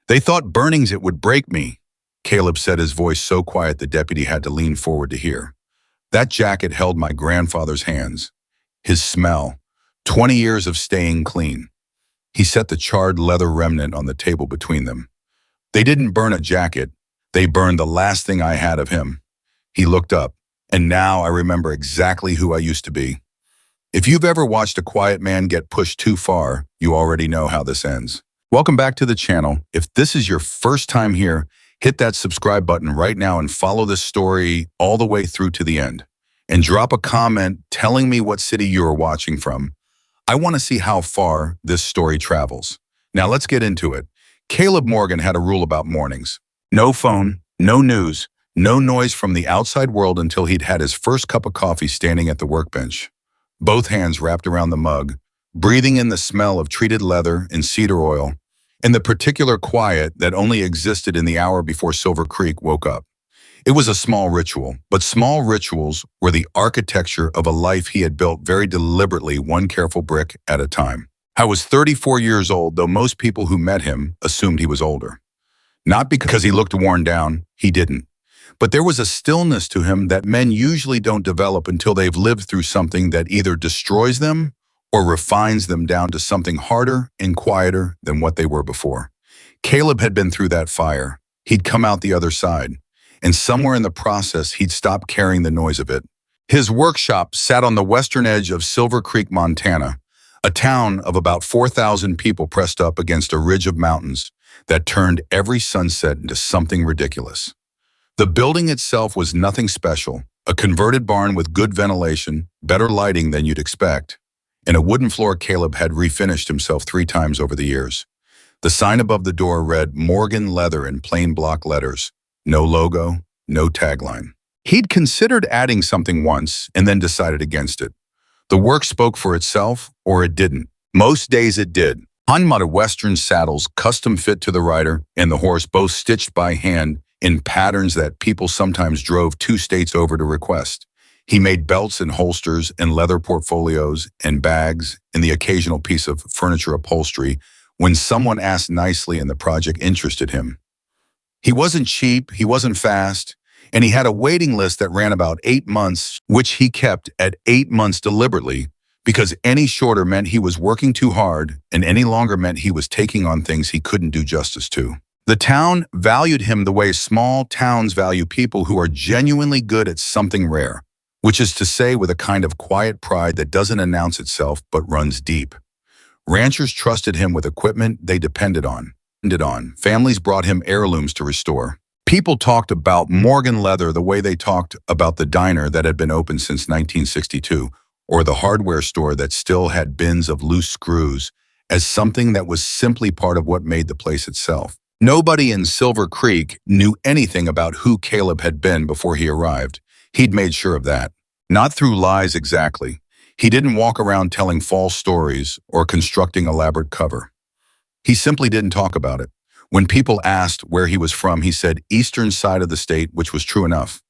They thought burnings it would break me, Caleb said, his voice so quiet the deputy had to lean forward to hear. That jacket held my grandfather's hands. His smell. 20 years of staying clean. He set the charred leather remnant on the table between them. They didn't burn a jacket. They burned the last thing I had of him. He looked up, and now I remember exactly who I used to be. If you've ever watched a quiet man get pushed too far, you already know how this ends. Welcome back to the channel. If this is your first time here, hit that subscribe button right now and follow this story all the way through to the end. And drop a comment telling me what city you are watching from. I want to see how far this story travels. Now let's get into it. Caleb Morgan had a rule about mornings. No phone, no news, no noise from the outside world until he'd had his first cup of coffee standing at the workbench. Both hands wrapped around the mug, breathing in the smell of treated leather and cedar oil, and the particular quiet that only existed in the hour before Silver Creek woke up. It was a small ritual, but small rituals were the architecture of a life he had built very deliberately, one careful brick at a time. I was 34 years old, though most people who met him assumed he was older. Not because he looked worn down, he didn't. But there was a stillness to him that men usually don't develop until they've lived through something that either destroys them or refines them down to something harder and quieter than what they were before. Caleb had been through that fire. He'd come out the other side, and somewhere in the process, he'd stopped carrying the noise of it. His workshop sat on the western edge of Silver Creek, Montana, a town of about 4,000 people pressed up against a ridge of mountains that turned every sunset into something ridiculous. The building itself was nothing special, a converted barn with good ventilation, better lighting than you'd expect, and a wooden floor Caleb had refinished himself 3 times over the years. The sign above the door read Morgan Leather in plain block letters. No logo, no tagline. He'd considered adding something once and then decided against it. The work spoke for itself, or it didn't. Most days it did. Handmade Western saddles, custom fit to the rider and the horse, both stitched by hand in patterns that people sometimes drove 2 states over to request. He made belts and holsters and leather portfolios and bags and the occasional piece of furniture upholstery when someone asked nicely and the project interested him. He wasn't cheap, he wasn't fast, and he had a waiting list that ran about 8 months, which he kept at 8 months deliberately, because any shorter meant he was working too hard, and any longer meant he was taking on things he couldn't do justice to. The town valued him the way small towns value people who are genuinely good at something rare, which is to say with a kind of quiet pride that doesn't announce itself but runs deep. Ranchers trusted him with equipment they depended on. Families brought him heirlooms to restore. People talked about Morgan Leather the way they talked about the diner that had been open since 1962, or the hardware store that still had bins of loose screws, as something that was simply part of what made the place itself. Nobody in Silver Creek knew anything about who Caleb had been before he arrived. He'd made sure of that. Not through lies exactly. He didn't walk around telling false stories or constructing elaborate cover. He simply didn't talk about it. When people asked where he was from, he said eastern side of the state, which was true enough.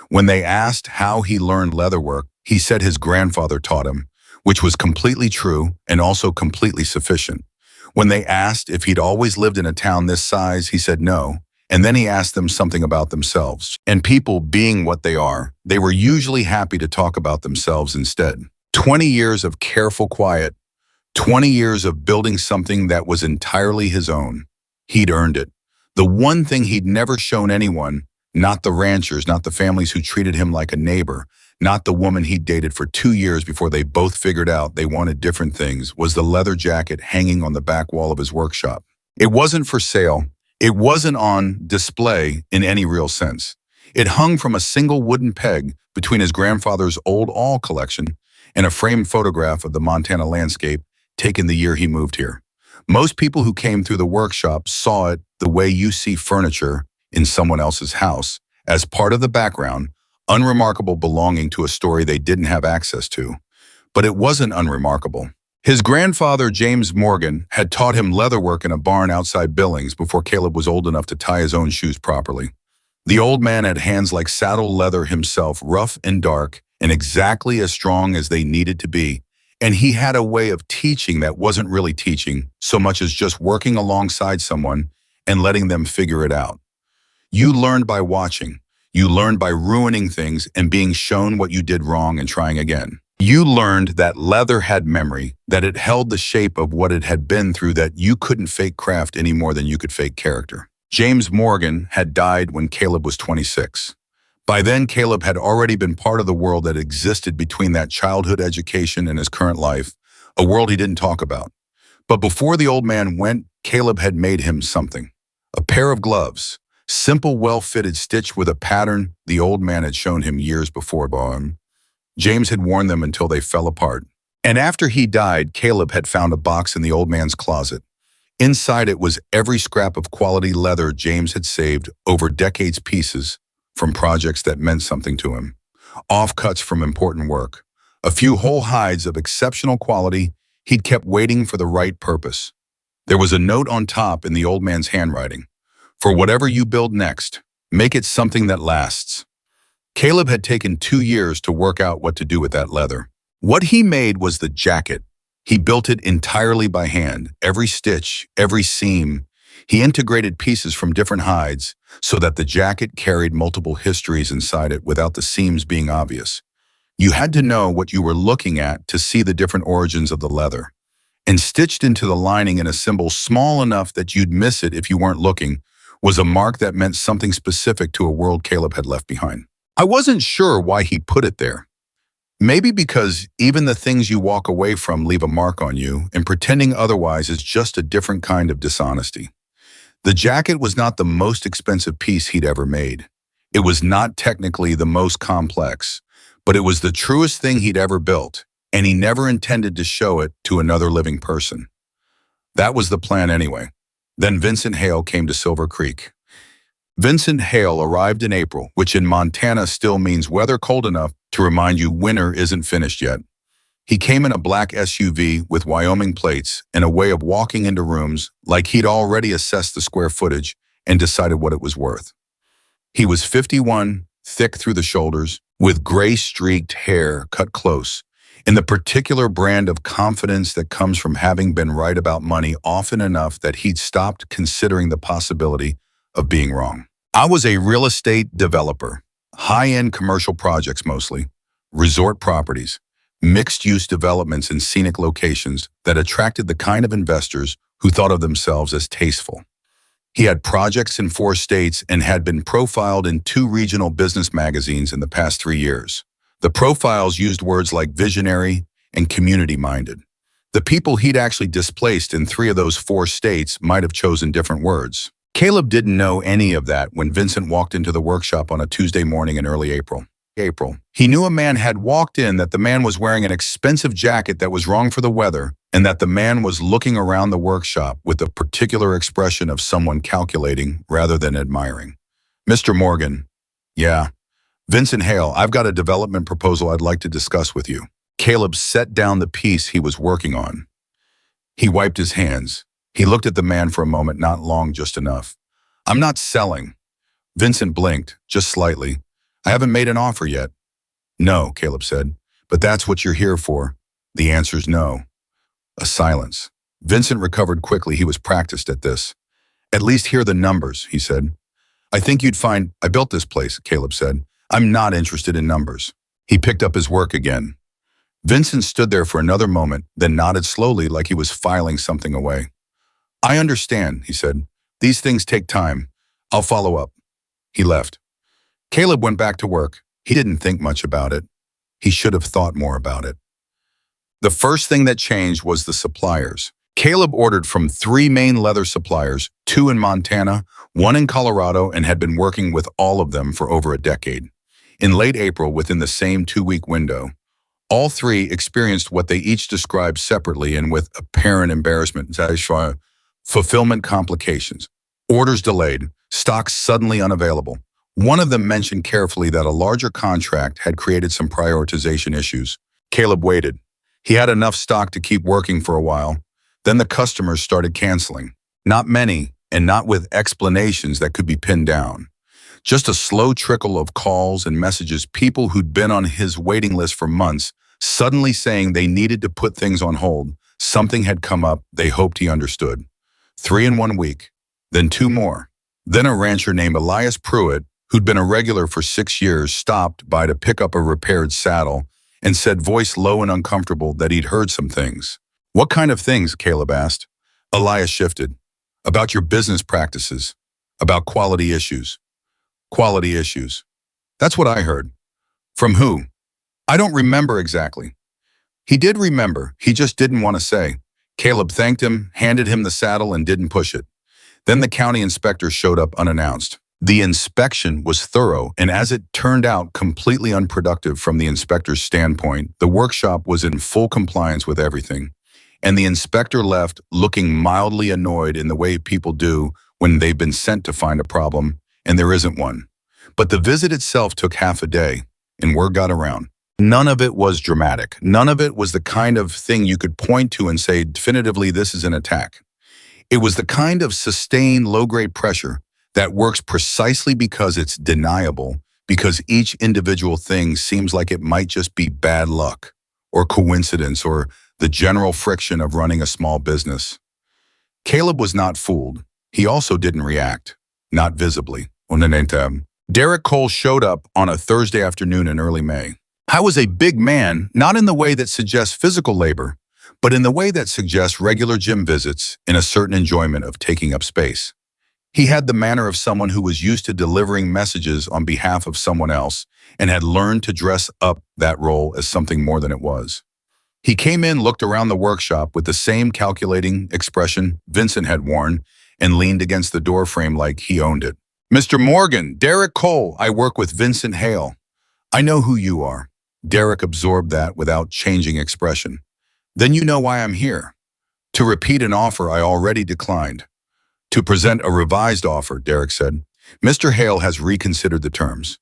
When they asked how he learned leatherwork, he said his grandfather taught him, which was completely true and also completely sufficient. When they asked if he'd always lived in a town this size, he said no, and then he asked them something about themselves. And people, being what they are, they were usually happy to talk about themselves instead. 20 years of careful quiet, 20 years of building something that was entirely his own. He'd earned it. The one thing he'd never shown anyone, not the ranchers, not the families who treated him like a neighbor, not the woman he'd dated for 2 years before they both figured out they wanted different things, was the leather jacket hanging on the back wall of his workshop. It wasn't for sale. It wasn't on display in any real sense. It hung from a single wooden peg between his grandfather's old awl collection and a framed photograph of the Montana landscape taken the year he moved here. Most people who came through the workshop saw it the way you see furniture in someone else's house, as part of the background, unremarkable, belonging to a story they didn't have access to. But it wasn't unremarkable. His grandfather, James Morgan, had taught him leatherwork in a barn outside Billings before Caleb was old enough to tie his own shoes properly. The old man had hands like saddle leather himself, rough and dark, and exactly as strong as they needed to be. And he had a way of teaching that wasn't really teaching, so much as just working alongside someone and letting them figure it out. You learned by watching. You learned by ruining things and being shown what you did wrong and trying again. You learned that leather had memory, that it held the shape of what it had been through, that you couldn't fake craft any more than you could fake character. James Morgan had died when Caleb was 26. By then, Caleb had already been part of the world that existed between that childhood education and his current life, a world he didn't talk about. But before the old man went, Caleb had made him something. A pair of gloves, simple, well-fitted, stitched with a pattern the old man had shown him years before. James had worn them until they fell apart. And after he died, Caleb had found a box in the old man's closet. Inside it was every scrap of quality leather James had saved over decades, pieces from projects that meant something to him, offcuts from important work, a few whole hides of exceptional quality he'd kept waiting for the right purpose. There was a note on top in the old man's handwriting. For whatever you build next, make it something that lasts. Caleb had taken 2 years to work out what to do with that leather. What he made was the jacket. He built it entirely by hand, every stitch, every seam. He integrated pieces from different hides so that the jacket carried multiple histories inside it without the seams being obvious. You had to know what you were looking at to see the different origins of the leather. And stitched into the lining in a symbol small enough that you'd miss it if you weren't looking was a mark that meant something specific to a world Caleb had left behind. I wasn't sure why he put it there. Maybe because even the things you walk away from leave a mark on you, and pretending otherwise is just a different kind of dishonesty. The jacket was not the most expensive piece he'd ever made. It was not technically the most complex, but it was the truest thing he'd ever built, and he never intended to show it to another living person. That was the plan anyway. Then Vincent Hale came to Silver Creek. Vincent Hale arrived in April, which in Montana still means weather cold enough to remind you winter isn't finished yet. He came in a black SUV with Wyoming plates and a way of walking into rooms like he'd already assessed the square footage and decided what it was worth. He was 51, thick through the shoulders, with gray-streaked hair cut close, in the particular brand of confidence that comes from having been right about money often enough that he'd stopped considering the possibility of being wrong. I was a real estate developer, high-end commercial projects mostly, resort properties, mixed-use developments in scenic locations that attracted the kind of investors who thought of themselves as tasteful. He had projects in 4 states and had been profiled in 2 regional business magazines in the past 3 years. The profiles used words like visionary and community-minded. The people he'd actually displaced in 3 of those 4 states might have chosen different words. Caleb didn't know any of that when Vincent walked into the workshop on a Tuesday morning in early April. He knew a man had walked in, that the man was wearing an expensive jacket that was wrong for the weather, and that the man was looking around the workshop with a particular expression of someone calculating rather than admiring. Mr. Morgan. Yeah. Vincent Hale, I've got a development proposal I'd like to discuss with you. Caleb set down the piece he was working on. He wiped his hands. He looked at the man for a moment, not long, just enough. I'm not selling. Vincent blinked, just slightly. I haven't made an offer yet. No, Caleb said, but that's what you're here for. The answer's no. A silence. Vincent recovered quickly. He was practiced at this. At least hear the numbers, he said. I think you'd find I built this place, Caleb said. I'm not interested in numbers. He picked up his work again. Vincent stood there for another moment, then nodded slowly like he was filing something away. I understand, he said. These things take time. I'll follow up. He left. Caleb went back to work. He didn't think much about it. He should have thought more about it. The first thing that changed was the suppliers. Caleb ordered from 3 main leather suppliers, 2 in Montana, 1 in Colorado, and had been working with all of them for over a decade. In late April, within the same 2-week window, all 3 experienced what they each described separately and with apparent embarrassment. Fulfillment complications, orders delayed, stocks suddenly unavailable. One of them mentioned carefully that a larger contract had created some prioritization issues. Caleb waited. He had enough stock to keep working for a while. Then the customers started canceling. Not many, and not with explanations that could be pinned down. Just a slow trickle of calls and messages, people who'd been on his waiting list for months, suddenly saying they needed to put things on hold. Something had come up they hoped he understood. 3 in 1 week. then two more. Then a rancher named Elias Pruitt, who'd been a regular for 6 years, stopped by to pick up a repaired saddle and said, voice low and uncomfortable, that he'd heard some things. What kind of things? Caleb asked. Elias shifted. About your business practices. About quality issues. Quality issues. That's what I heard. From who? I don't remember exactly. He did remember, he just didn't want to say. Caleb thanked him, handed him the saddle, and didn't push it. Then the county inspector showed up unannounced. The inspection was thorough, and as it turned out, completely unproductive from the inspector's standpoint. The workshop was in full compliance with everything, and the inspector left looking mildly annoyed in the way people do when they've been sent to find a problem, and there isn't one. But the visit itself took half a day, and word got around. None of it was dramatic. None of it was the kind of thing you could point to and say, definitively, this is an attack. It was the kind of sustained low-grade pressure that works precisely because it's deniable, because each individual thing seems like it might just be bad luck, or coincidence, or the general friction of running a small business. Caleb was not fooled. He also didn't react, not visibly. Derek Cole showed up on a Thursday afternoon in early May. I was a big man, not in the way that suggests physical labor, but in the way that suggests regular gym visits in a certain enjoyment of taking up space. He had the manner of someone who was used to delivering messages on behalf of someone else and had learned to dress up that role as something more than it was. He came in, looked around the workshop with the same calculating expression Vincent had worn, and leaned against the doorframe like he owned it. Mr. Morgan, Derek Cole, I work with Vincent Hale. I know who you are. Derek absorbed that without changing expression. Then you know why I'm here. To repeat an offer I already declined. To present a revised offer, Derek said. Mr. Hale has reconsidered the terms.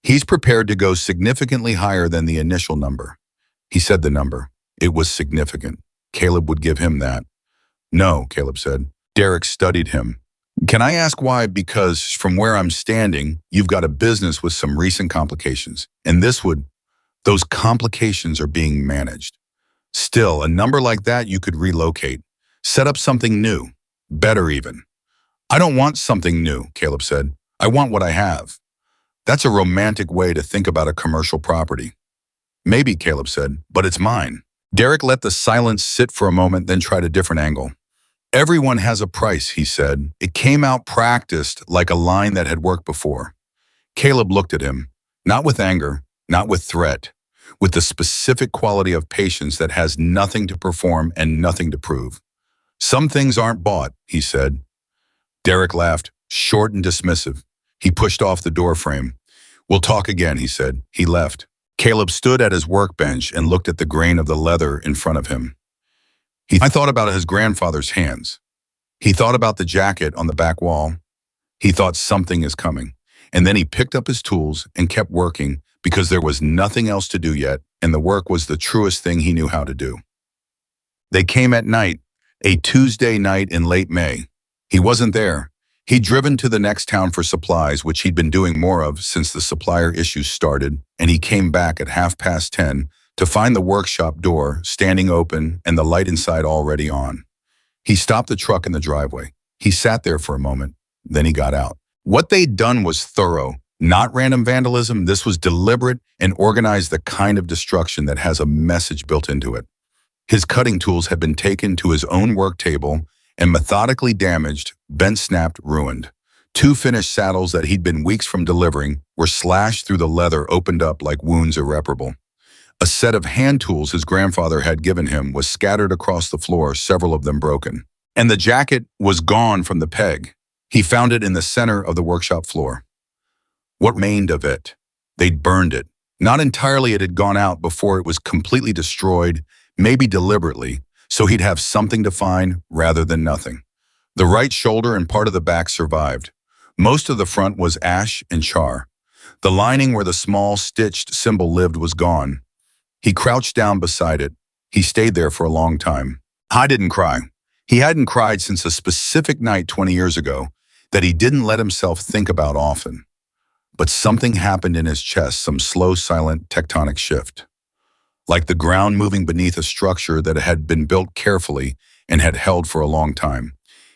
He's prepared to go significantly higher than the initial number. He said the number. It was significant. Caleb would give him that. No, Caleb said. Derek studied him. Can I ask why? Because from where I'm standing, you've got a business with some recent complications, and those complications are being managed. Still, a number like that you could relocate. Set up something new. Better even. I don't want something new, Caleb said. I want what I have. That's a romantic way to think about a commercial property. Maybe, Caleb said, but it's mine. Derek let the silence sit for a moment, then tried a different angle. Everyone has a price, he said. It came out practiced like a line that had worked before. Caleb looked at him, not with anger, not with threat, with the specific quality of patience that has nothing to perform and nothing to prove. Some things aren't bought, he said. Derek laughed, short and dismissive. He pushed off the doorframe. We'll talk again, he said. He left. Caleb stood at his workbench and looked at the grain of the leather in front of him. I thought about his grandfather's hands. He thought about the jacket on the back wall. He thought something is coming. And then he picked up his tools and kept working because there was nothing else to do yet, and the work was the truest thing he knew how to do. They came at night, a Tuesday night in late May. He wasn't there. He'd driven to the next town for supplies, which he'd been doing more of since the supplier issues started, and he came back at 10:30 to find the workshop door standing open and the light inside already on. He stopped the truck in the driveway. He sat there for a moment, then he got out. What they'd done was thorough, not random vandalism. This was deliberate and organized, the kind of destruction that has a message built into it. His cutting tools had been taken to his own work table and methodically damaged, bent, snapped, ruined. 2 finished saddles that he'd been weeks from delivering were slashed through the leather, opened up like wounds irreparable. A set of hand tools his grandfather had given him was scattered across the floor, several of them broken. And the jacket was gone from the peg. He found it in the center of the workshop floor. What remained of it? They'd burned it. Not entirely, it had gone out before it was completely destroyed, maybe deliberately, so he'd have something to find rather than nothing. The right shoulder and part of the back survived. Most of the front was ash and char. The lining where the small stitched symbol lived was gone. He crouched down beside it. He stayed there for a long time. I didn't cry. He hadn't cried since a specific night 20 years ago that he didn't let himself think about often. But something happened in his chest, some slow, silent tectonic shift. Like the ground moving beneath a structure that had been built carefully and had held for a long time.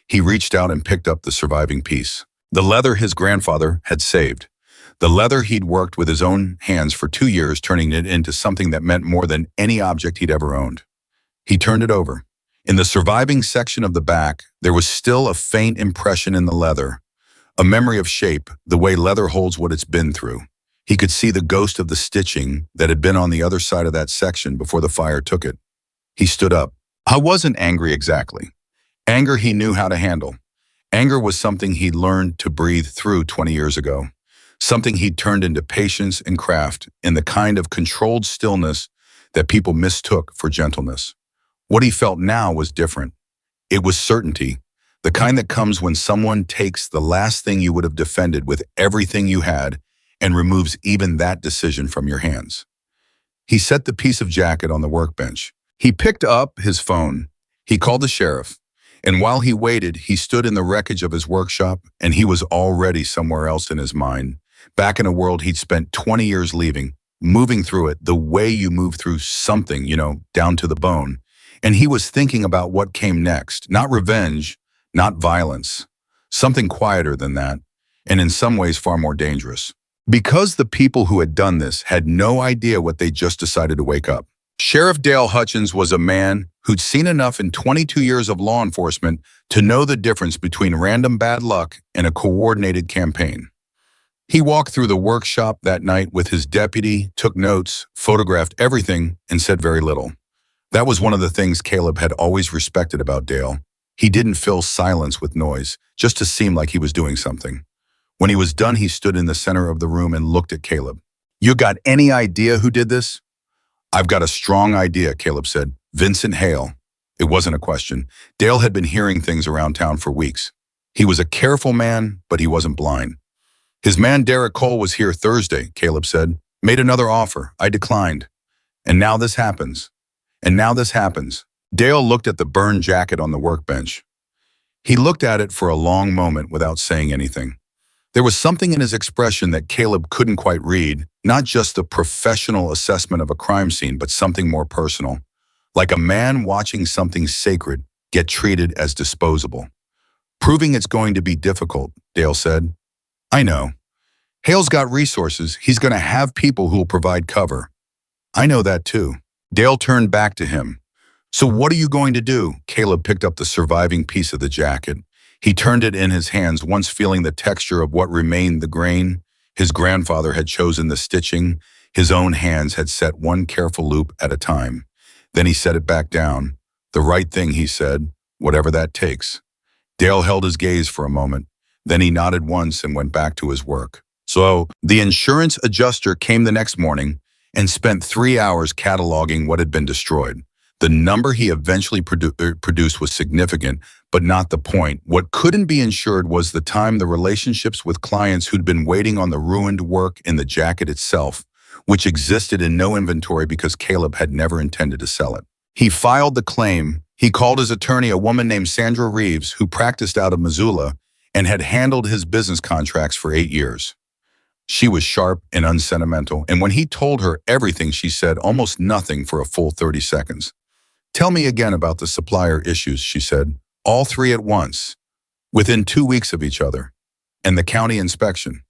He reached out and picked up the surviving piece. The leather his grandfather had saved. The leather he'd worked with his own hands for 2 years, turning it into something that meant more than any object he'd ever owned. He turned it over. In the surviving section of the back, there was still a faint impression in the leather, a memory of shape, the way leather holds what it's been through. He could see the ghost of the stitching that had been on the other side of that section before the fire took it. He stood up. I wasn't angry exactly. Anger he knew how to handle. Anger was something he'd learned to breathe through 20 years ago. Something he'd turned into patience and craft in the kind of controlled stillness that people mistook for gentleness. What he felt now was different. It was certainty, the kind that comes when someone takes the last thing you would have defended with everything you had and removes even that decision from your hands. He set the piece of jacket on the workbench. He picked up his phone. He called the sheriff. And while he waited, he stood in the wreckage of his workshop, and he was already somewhere else in his mind, back in a world he'd spent 20 years leaving, moving through it the way you move through something, down to the bone. And he was thinking about what came next, not revenge, not violence, something quieter than that, and in some ways far more dangerous. Because the people who had done this had no idea what they just decided to wake up. Sheriff Dale Hutchins was a man who'd seen enough in 22 years of law enforcement to know the difference between random bad luck and a coordinated campaign. He walked through the workshop that night with his deputy, took notes, photographed everything, and said very little. That was one of the things Caleb had always respected about Dale. He didn't fill silence with noise, just to seem like he was doing something. When he was done, he stood in the center of the room and looked at Caleb. You got any idea who did this? I've got a strong idea, Caleb said. Vincent Hale. It wasn't a question. Dale had been hearing things around town for weeks. He was a careful man, but he wasn't blind. His man Derek Cole was here Thursday, Caleb said. Made another offer. I declined. And now this happens. And now this happens. Dale looked at the burned jacket on the workbench. He looked at it for a long moment without saying anything. There was something in his expression that Caleb couldn't quite read, not just the professional assessment of a crime scene, but something more personal. Like a man watching something sacred get treated as disposable. Proving it's going to be difficult, Dale said. I know. Hale's got resources. He's going to have people who'll provide cover. I know that too. Dale turned back to him. So what are you going to do? Caleb picked up the surviving piece of the jacket. He turned it in his hands, once feeling the texture of what remained the grain. His grandfather had chosen the stitching. His own hands had set one careful loop at a time. Then he set it back down. The right thing, he said, whatever that takes. Dale held his gaze for a moment. Then he nodded once and went back to his work. So the insurance adjuster came the next morning and spent 3 hours cataloging what had been destroyed. The number he eventually produced was significant, but not the point. What couldn't be insured was the time, the relationships with clients who'd been waiting on the ruined work in the jacket itself, which existed in no inventory because Caleb had never intended to sell it. He filed the claim. He called his attorney, a woman named Sandra Reeves, who practiced out of Missoula and had handled his business contracts for 8 years. She was sharp and unsentimental, and when he told her everything, she said almost nothing for a full 30 seconds. Tell me again about the supplier issues, she said, all 3 at once, within 2 weeks of each other. And the county inspection.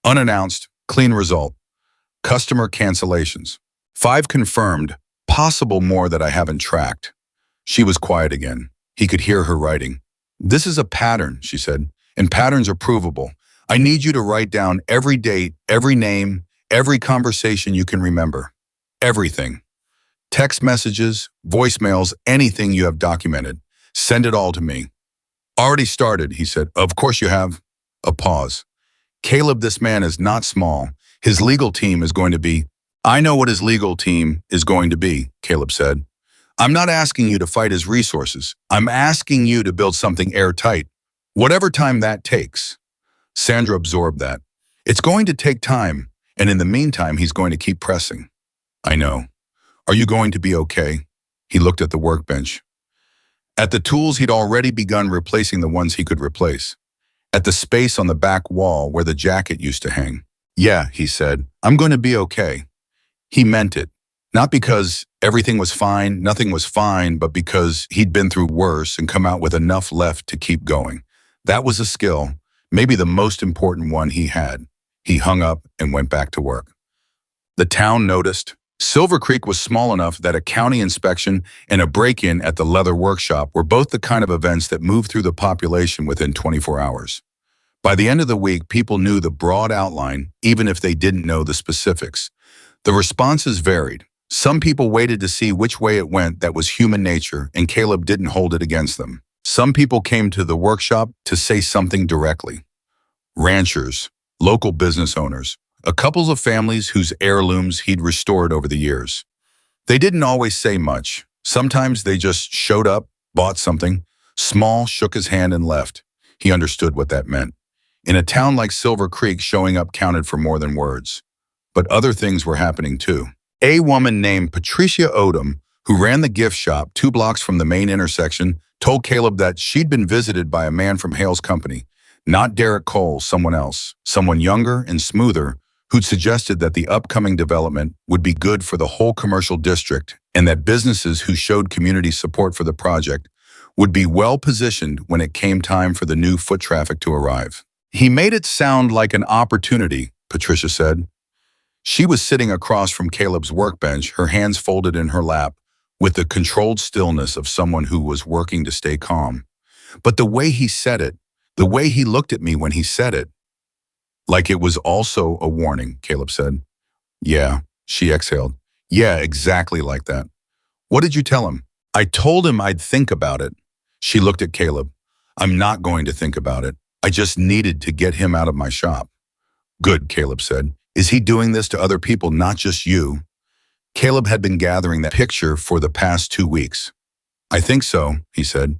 Unannounced, clean result. Customer cancellations. 5 confirmed, possible more that I haven't tracked. She was quiet again. He could hear her writing. This is a pattern, she said, and patterns are provable. I need you to write down every date, every name, every conversation you can remember. Everything. Text messages, voicemails, anything you have documented. Send it all to me. Already started, he said. Of course you have. A pause. Caleb, this man is not small. His legal team is going to be. I know what his legal team is going to be, Caleb said. I'm not asking you to fight his resources. I'm asking you to build something airtight. Whatever time that takes. Sandra absorbed that. It's going to take time, and in the meantime, he's going to keep pressing. I know. Are you going to be okay? He looked at the workbench. At the tools he'd already begun replacing the ones he could replace. At the space on the back wall where the jacket used to hang. Yeah, he said, I'm going to be okay. He meant it. Not because everything was fine, nothing was fine, but because he'd been through worse and come out with enough left to keep going. That was a skill, maybe the most important one he had. He hung up and went back to work. The town noticed. Silver Creek was small enough that a county inspection and a break-in at the leather workshop were both the kind of events that moved through the population within 24 hours. By the end of the week, people knew the broad outline, even if they didn't know the specifics. The responses varied. Some people waited to see which way it went. That was human nature, and Caleb didn't hold it against them. Some people came to the workshop to say something directly. Ranchers, local business owners, a couple of families whose heirlooms he'd restored over the years. They didn't always say much. Sometimes they just showed up, bought something, small, shook his hand and left. He understood what that meant. In a town like Silver Creek, showing up counted for more than words. But other things were happening too. A woman named Patricia Odom, who ran the gift shop 2 blocks from the main intersection, told Caleb that she'd been visited by a man from Hale's company, not Derek Cole, someone else, someone younger and smoother, who'd suggested that the upcoming development would be good for the whole commercial district and that businesses who showed community support for the project would be well positioned when it came time for the new foot traffic to arrive. He made it sound like an opportunity, Patricia said. She was sitting across from Caleb's workbench, her hands folded in her lap, with the controlled stillness of someone who was working to stay calm. But the way he said it, the way he looked at me when he said it, like it was also a warning, Caleb said. Yeah, she exhaled. Yeah, exactly like that. What did you tell him? I told him I'd think about it. She looked at Caleb. I'm not going to think about it. I just needed to get him out of my shop. Good, Caleb said. Is he doing this to other people, not just you? Caleb had been gathering that picture for the past 2 weeks. I think so, he said.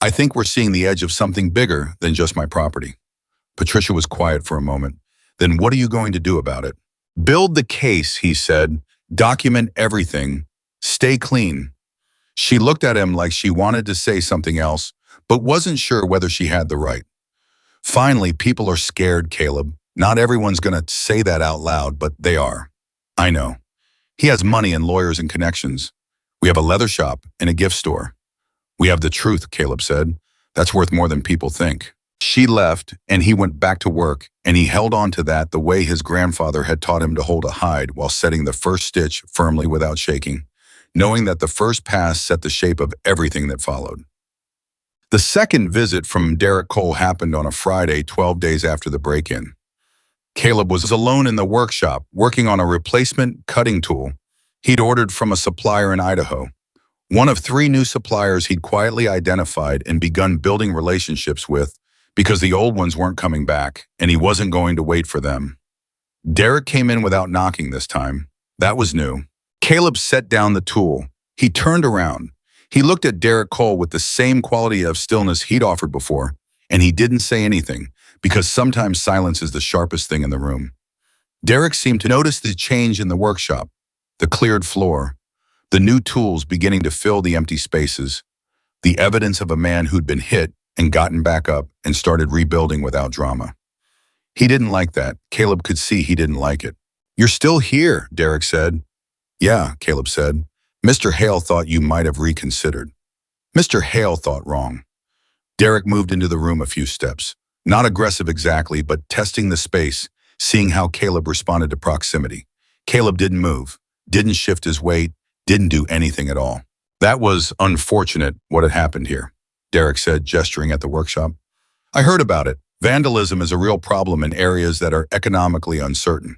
I think we're seeing the edge of something bigger than just my property. Patricia was quiet for a moment. Then what are you going to do about it? Build the case, he said. Document everything. Stay clean. She looked at him like she wanted to say something else, but wasn't sure whether she had the right. Finally, people are scared, Caleb. Not everyone's going to say that out loud, but they are. I know. He has money and lawyers and connections. We have a leather shop and a gift store. We have the truth, Caleb said. That's worth more than people think. She left, and he went back to work, and he held on to that the way his grandfather had taught him to hold a hide while setting the first stitch firmly without shaking, knowing that the first pass set the shape of everything that followed. The second visit from Derek Cole happened on a Friday, 12 days after the break-in. Caleb was alone in the workshop, working on a replacement cutting tool he'd ordered from a supplier in Idaho. One of 3 new suppliers he'd quietly identified and begun building relationships with because the old ones weren't coming back, and he wasn't going to wait for them. Derek came in without knocking this time. That was new. Caleb set down the tool. He turned around. He looked at Derek Cole with the same quality of stillness he'd offered before, and he didn't say anything, because sometimes silence is the sharpest thing in the room. Derek seemed to notice the change in the workshop, the cleared floor, the new tools beginning to fill the empty spaces, the evidence of a man who'd been hit and gotten back up and started rebuilding without drama. He didn't like that. Caleb could see he didn't like it. You're still here, Derek said. Yeah, Caleb said. Mr. Hale thought you might have reconsidered. Mr. Hale thought wrong. Derek moved into the room a few steps. Not aggressive exactly, but testing the space, seeing how Caleb responded to proximity. Caleb didn't move, didn't shift his weight, didn't do anything at all. That was unfortunate what had happened here, Derek said, gesturing at the workshop. I heard about it. Vandalism is a real problem in areas that are economically uncertain.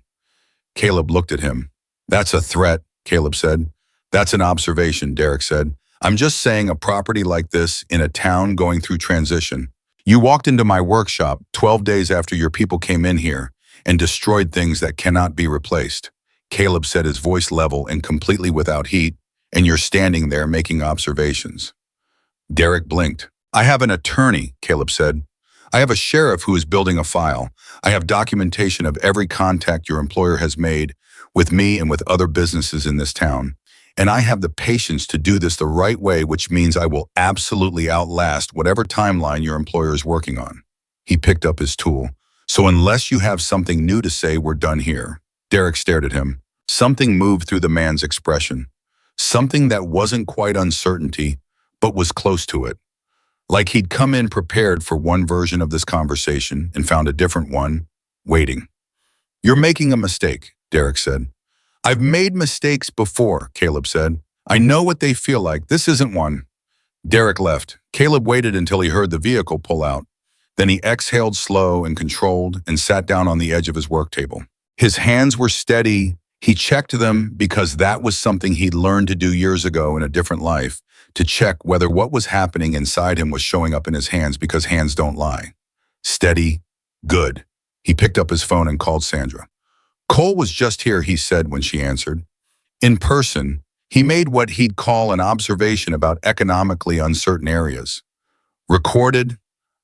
Caleb looked at him. That's a threat, Caleb said. That's an observation, Derek said. I'm just saying a property like this in a town going through transition. You walked into my workshop 12 days after your people came in here and destroyed things that cannot be replaced. Caleb said, his voice level and completely without heat, and you're standing there making observations. Derek blinked. I have an attorney, Caleb said. I have a sheriff who is building a file. I have documentation of every contact your employer has made with me and with other businesses in this town. And I have the patience to do this the right way, which means I will absolutely outlast whatever timeline your employer is working on. He picked up his tool. So unless you have something new to say, we're done here. Derek stared at him. Something moved through the man's expression. Something that wasn't quite uncertainty, but was close to it. Like he'd come in prepared for one version of this conversation and found a different one, waiting. "You're making a mistake," Derek said. "I've made mistakes before," Caleb said. "I know what they feel like. This isn't one." Derek left. Caleb waited until he heard the vehicle pull out. Then he exhaled slow and controlled and sat down on the edge of his work table. His hands were steady. He checked them because that was something he'd learned to do years ago in a different life, to check whether what was happening inside him was showing up in his hands, because hands don't lie. Steady. Good. He picked up his phone and called Sandra. "Cole was just here," he said when she answered. In person, he made what he'd call an observation about economically uncertain areas. "Recorded.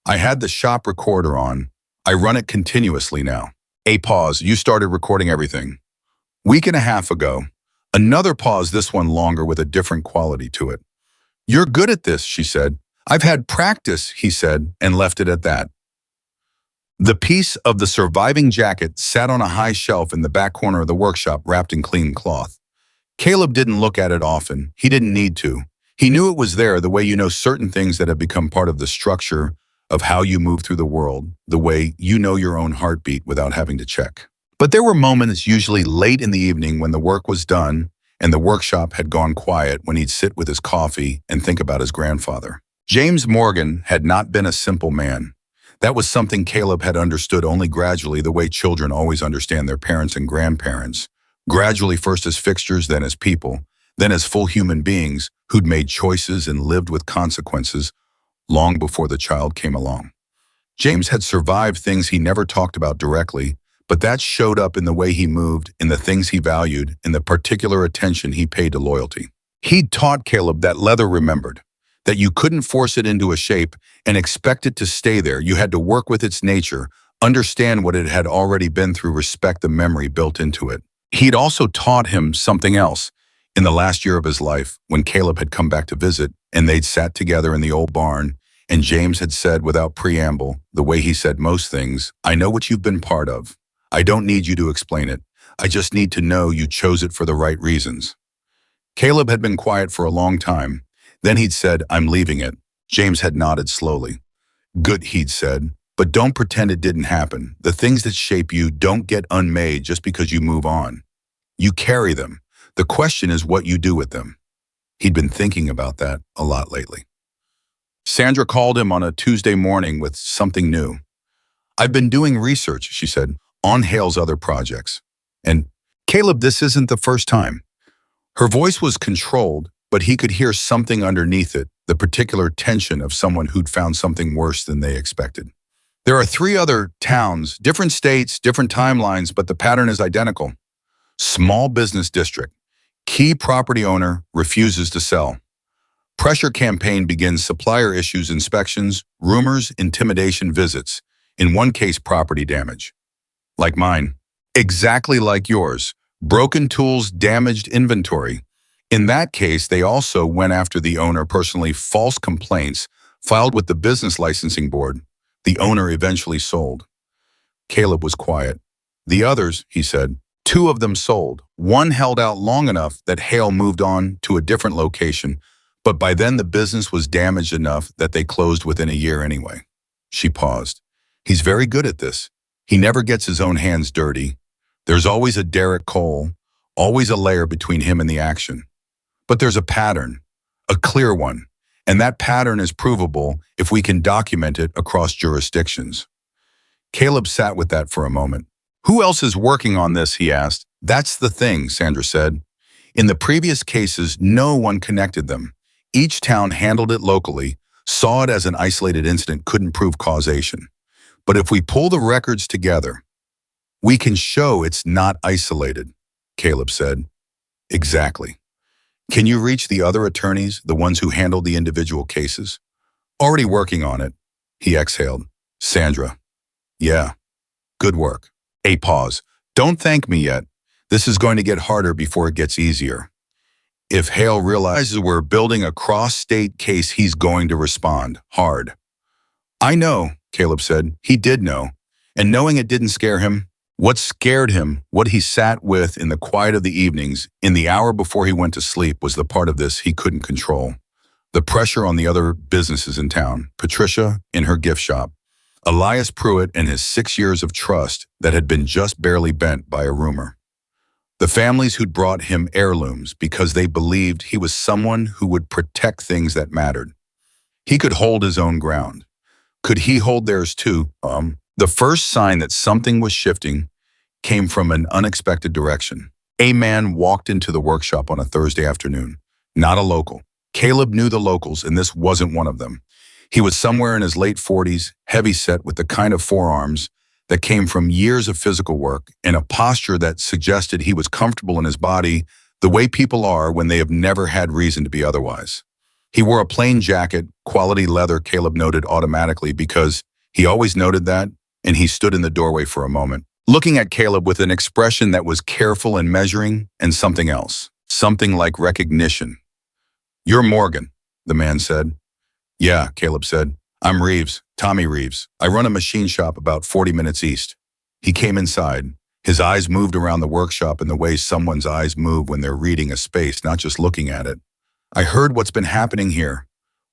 I had the shop recorder on. I run it continuously now." A pause. "You started recording everything." "Week and a half ago." Another pause, this one longer with a different quality to it. "You're good at this," she said. "I've had practice," he said, and left it at that. The piece of the surviving jacket sat on a high shelf in the back corner of the workshop, wrapped in clean cloth. Caleb didn't look at it often. He didn't need to. He knew it was there, the way you know certain things that have become part of the structure of how you move through the world, the way you know your own heartbeat without having to check. But there were moments, usually late in the evening when the work was done and the workshop had gone quiet, when he'd sit with his coffee and think about his grandfather. James Morgan had not been a simple man. That was something Caleb had understood only gradually, the way children always understand their parents and grandparents. Gradually, first as fixtures, then as people, then as full human beings who'd made choices and lived with consequences long before the child came along. James had survived things he never talked about directly, but that showed up in the way he moved, in the things he valued, in the particular attention he paid to loyalty. He'd taught Caleb that leather remembered, that you couldn't force it into a shape and expect it to stay there. You had to work with its nature, understand what it had already been through, respect the memory built into it. He'd also taught him something else. In the last year of his life, when Caleb had come back to visit and they'd sat together in the old barn, and James had said without preamble, the way he said most things, "I know what you've been part of. I don't need you to explain it. I just need to know you chose it for the right reasons." Caleb had been quiet for a long time. Then he'd said, "I'm leaving it." James had nodded slowly. "Good," he'd said, "but don't pretend it didn't happen. The things that shape you don't get unmade just because you move on. You carry them. The question is what you do with them." He'd been thinking about that a lot lately. Sandra called him on a Tuesday morning with something new. "I've been doing research," she said, "on Hale's other projects. And, Caleb, this isn't the first time." Her voice was controlled, but he could hear something underneath it, the particular tension of someone who'd found something worse than they expected. "There are 3 other towns, different states, different timelines, but the pattern is identical. Small business district. Key property owner refuses to sell. Pressure campaign begins, supplier issues, inspections, rumors, intimidation, visits. In one case, property damage. Like mine. Exactly like yours. Broken tools, damaged inventory. In that case, they also went after the owner personally. False complaints filed with the business licensing board. The owner eventually sold." Caleb was quiet. "The others," he said, "2 of them sold. One held out long enough that Hale moved on to a different location, but by then the business was damaged enough that they closed within a year anyway." She paused. "He's very good at this. He never gets his own hands dirty. There's always a Derek Cole, always a layer between him and the action. But there's a pattern, a clear one, and that pattern is provable if we can document it across jurisdictions." Caleb sat with that for a moment. "Who else is working on this?" he asked. "That's the thing," Sandra said. "In the previous cases, no one connected them. Each town handled it locally, saw it as an isolated incident, couldn't prove causation. But if we pull the records together, we can show it's not isolated," Caleb said. "Exactly. Can you reach the other attorneys, the ones who handled the individual cases?" "Already working on it," he exhaled. "Sandra. Yeah. Good work." A pause. "Don't thank me yet. This is going to get harder before it gets easier. If Hale realizes we're building a cross-state case, he's going to respond hard." "I know," Caleb said. He did know. And knowing it didn't scare him. What scared him, what he sat with in the quiet of the evenings, in the hour before he went to sleep, was the part of this he couldn't control. The pressure on the other businesses in town, Patricia in her gift shop, Elias Pruitt and his 6 years of trust that had been just barely bent by a rumor. The families who'd brought him heirlooms because they believed he was someone who would protect things that mattered. He could hold his own ground. Could he hold theirs too? The first sign that something was shifting came from an unexpected direction. A man walked into the workshop on a Thursday afternoon, not a local. Caleb knew the locals, and this wasn't one of them. He was somewhere in his late 40s, heavy-set with the kind of forearms that came from years of physical work and a posture that suggested he was comfortable in his body the way people are when they have never had reason to be otherwise. He wore a plain jacket, quality leather, Caleb noted automatically because he always noted that, and he stood in the doorway for a moment, looking at Caleb with an expression that was careful and measuring and something else, something like recognition. "You're Morgan," the man said. "Yeah," Caleb said. "I'm Reeves, Tommy Reeves. I run a machine shop about 40 minutes east." He came inside. His eyes moved around the workshop in the way someone's eyes move when they're reading a space, not just looking at it. "I heard what's been happening here."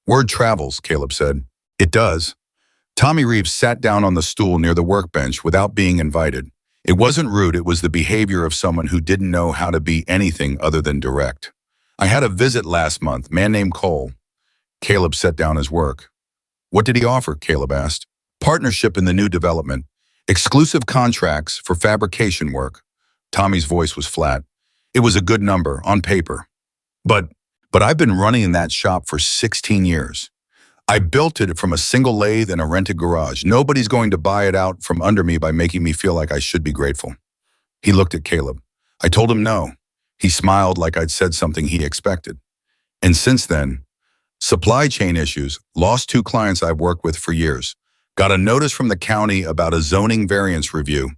"Word travels," Caleb said. "It does." Tommy Reeves sat down on the stool near the workbench without being invited. It wasn't rude, it was the behavior of someone who didn't know how to be anything other than direct. "I had a visit last month, man named Cole." Caleb set down his work. "What did he offer?" Caleb asked. "Partnership in the new development. Exclusive contracts for fabrication work." Tommy's voice was flat. "It was a good number, on paper. But, but I've been running in that shop for 16 years. I built it from a single lathe in a rented garage. Nobody's going to buy it out from under me by making me feel like I should be grateful." He looked at Caleb. I told him no. He smiled like I'd said something he expected. And since then, supply chain issues, lost 2 clients I've worked with for years. Got a notice from the county about a zoning variance review.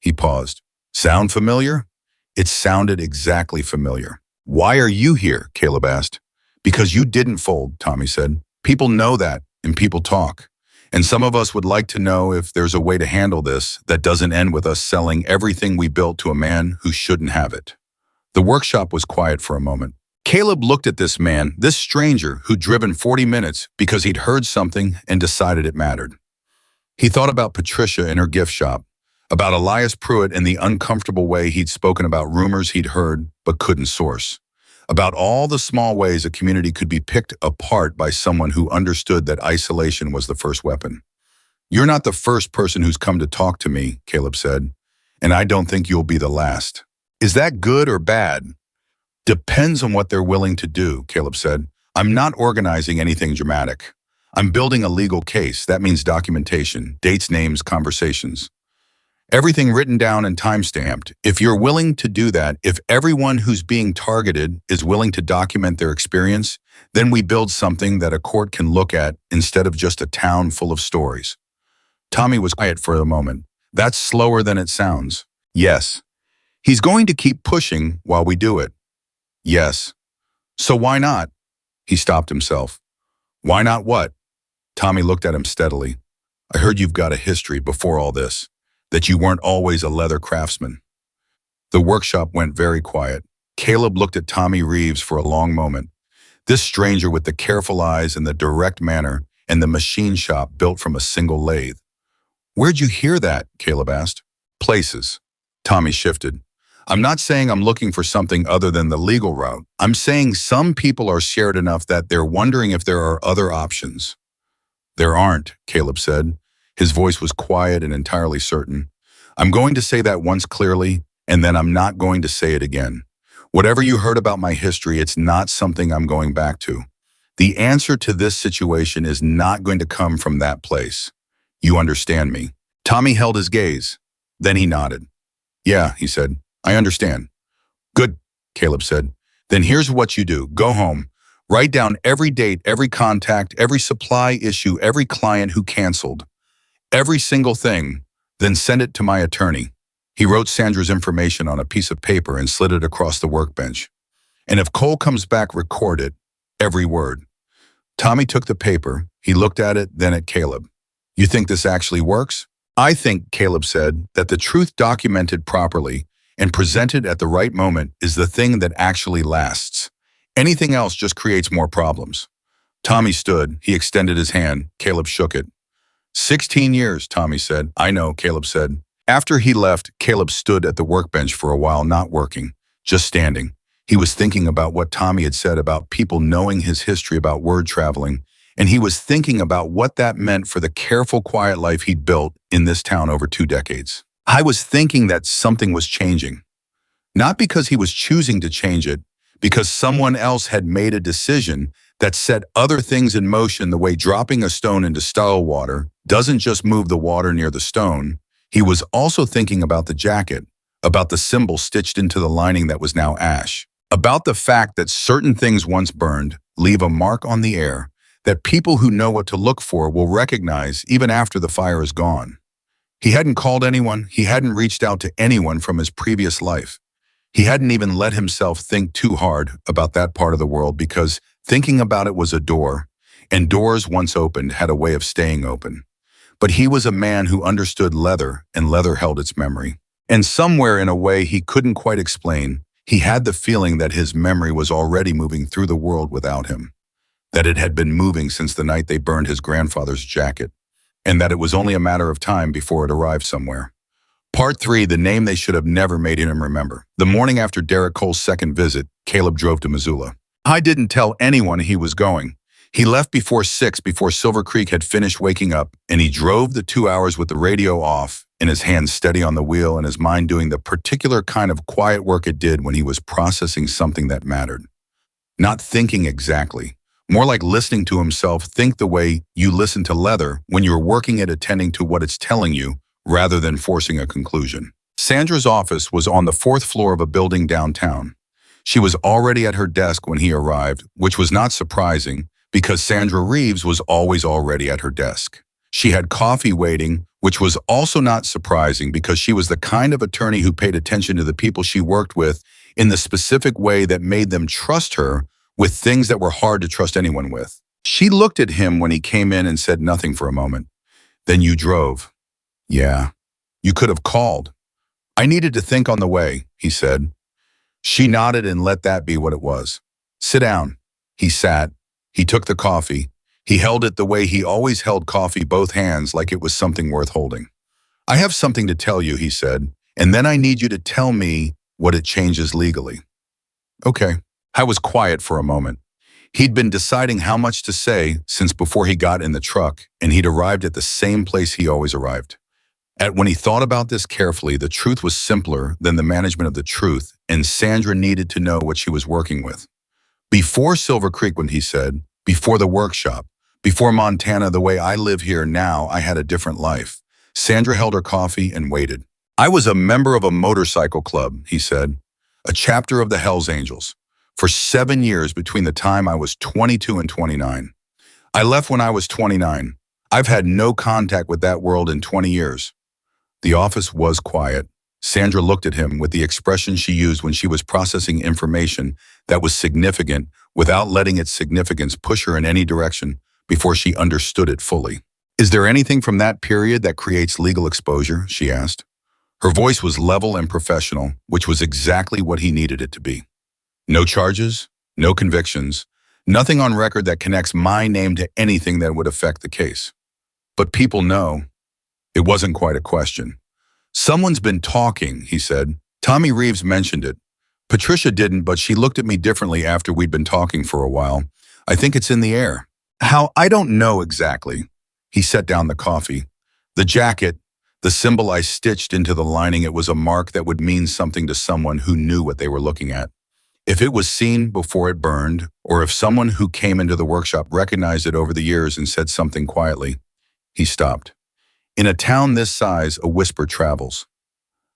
He paused. "Sound familiar?" It sounded exactly familiar. "Why are you here?" Caleb asked. "Because you didn't fold," Tommy said. "People know that, and people talk. And some of us would like to know if there's a way to handle this that doesn't end with us selling everything we built to a man who shouldn't have it." The workshop was quiet for a moment. Caleb looked at this man, this stranger who'd driven 40 minutes because he'd heard something and decided it mattered. He thought about Patricia in her gift shop, about Elias Pruitt and the uncomfortable way he'd spoken about rumors he'd heard but couldn't source, about all the small ways a community could be picked apart by someone who understood that isolation was the first weapon. "You're not the first person who's come to talk to me," Caleb said, "and I don't think you'll be the last." "Is that good or bad?" "Depends on what they're willing to do," Caleb said. "I'm not organizing anything dramatic. I'm building a legal case. That means documentation, dates, names, conversations. Everything written down and time-stamped. If you're willing to do that, if everyone who's being targeted is willing to document their experience, then we build something that a court can look at instead of just a town full of stories." Tommy was quiet for a moment. "That's slower than it sounds." "Yes." "He's going to keep pushing while we do it." "Yes." "So why not?" He stopped himself. "Why not what?" Tommy looked at him steadily. "I heard you've got a history before all this, that you weren't always a leather craftsman." The workshop went very quiet. Caleb looked at Tommy Reeves for a long moment. This stranger with the careful eyes and the direct manner and the machine shop built from a single lathe. "Where'd you hear that?" Caleb asked. "Places." Tommy shifted. "I'm not saying I'm looking for something other than the legal route. I'm saying some people are scared enough that they're wondering if there are other options." "There aren't," Caleb said. His voice was quiet and entirely certain. "I'm going to say that once clearly, and then I'm not going to say it again. Whatever you heard about my history, it's not something I'm going back to. The answer to this situation is not going to come from that place. You understand me?" Tommy held his gaze. Then he nodded. "Yeah," he said. "I understand." "Good," Caleb said. "Then here's what you do. Go home. Write down every date, every contact, every supply issue, every client who canceled. Every single thing. Then send it to my attorney." He wrote Sandra's information on a piece of paper and slid it across the workbench. "And if Cole comes back, record it. Every word." Tommy took the paper. He looked at it, then at Caleb. "You think this actually works?" I think, Caleb said, that the truth documented properly and presented at the right moment is the thing that actually lasts. Anything else just creates more problems. Tommy stood. He extended his hand. Caleb shook it. 16 years, Tommy said. I know, Caleb said. After he left, Caleb stood at the workbench for a while, not working, just standing. He was thinking about what Tommy had said about people knowing his history about word traveling, and he was thinking about what that meant for the careful, quiet life he'd built in this town over 2 decades. I was thinking that something was changing. Not because he was choosing to change it, because someone else had made a decision that set other things in motion, the way dropping a stone into still water doesn't just move the water near the stone. He was also thinking about the jacket, about the symbol stitched into the lining that was now ash, about the fact that certain things once burned leave a mark on the air that people who know what to look for will recognize even after the fire is gone. He hadn't called anyone, he hadn't reached out to anyone from his previous life. He hadn't even let himself think too hard about that part of the world because thinking about it was a door, and doors once opened had a way of staying open. But he was a man who understood leather, and leather held its memory. And somewhere in a way he couldn't quite explain, he had the feeling that his memory was already moving through the world without him, that it had been moving since the night they burned his grandfather's jacket, and that it was only a matter of time before it arrived somewhere. Part 3, the name they should have never made him remember. The morning after Derek Cole's second visit, Caleb drove to Missoula. I didn't tell anyone he was going. He left before 6, before Silver Creek had finished waking up, and he drove the 2 hours with the radio off and his hands steady on the wheel and his mind doing the particular kind of quiet work it did when he was processing something that mattered. Not thinking exactly. More like listening to himself think the way you listen to leather when you're working at attending to what it's telling you, rather than forcing a conclusion. Sandra's office was on the 4th floor of a building downtown. She was already at her desk when he arrived, which was not surprising because Sandra Reeves was always already at her desk. She had coffee waiting, which was also not surprising because she was the kind of attorney who paid attention to the people she worked with in the specific way that made them trust her with things that were hard to trust anyone with. She looked at him when he came in and said nothing for a moment. Then you drove. Yeah, you could have called. I needed to think on the way, he said. She nodded and let that be what it was. Sit down. He sat. He took the coffee. He held it the way he always held coffee, both hands, like it was something worth holding. I have something to tell you, he said, and then I need you to tell me what it changes legally. Okay. I was quiet for a moment. He'd been deciding how much to say since before he got in the truck, and he'd arrived at the same place he always arrived. When he thought about this carefully, the truth was simpler than the management of the truth, and Sandra needed to know what she was working with. Before Silver Creek, when he said, before the workshop, before Montana, the way I live here now, I had a different life. Sandra held her coffee and waited. I was a member of a motorcycle club, he said, a chapter of the Hells Angels, for 7 years between the time I was 22 and 29. I left when I was 29. I've had no contact with that world in 20 years. The office was quiet. Sandra looked at him with the expression she used when she was processing information that was significant without letting its significance push her in any direction before she understood it fully. Is there anything from that period that creates legal exposure? She asked. Her voice was level and professional, which was exactly what he needed it to be. No charges, no convictions, nothing on record that connects my name to anything that would affect the case. But people know. It wasn't quite a question. Someone's been talking, he said. Tommy Reeves mentioned it. Patricia didn't, but she looked at me differently after we'd been talking for a while. I think it's in the air. How? I don't know exactly. He set down the coffee. The jacket, the symbol I stitched into the lining, it was a mark that would mean something to someone who knew what they were looking at. If it was seen before it burned, or if someone who came into the workshop recognized it over the years and said something quietly. He stopped. In a town this size, a whisper travels.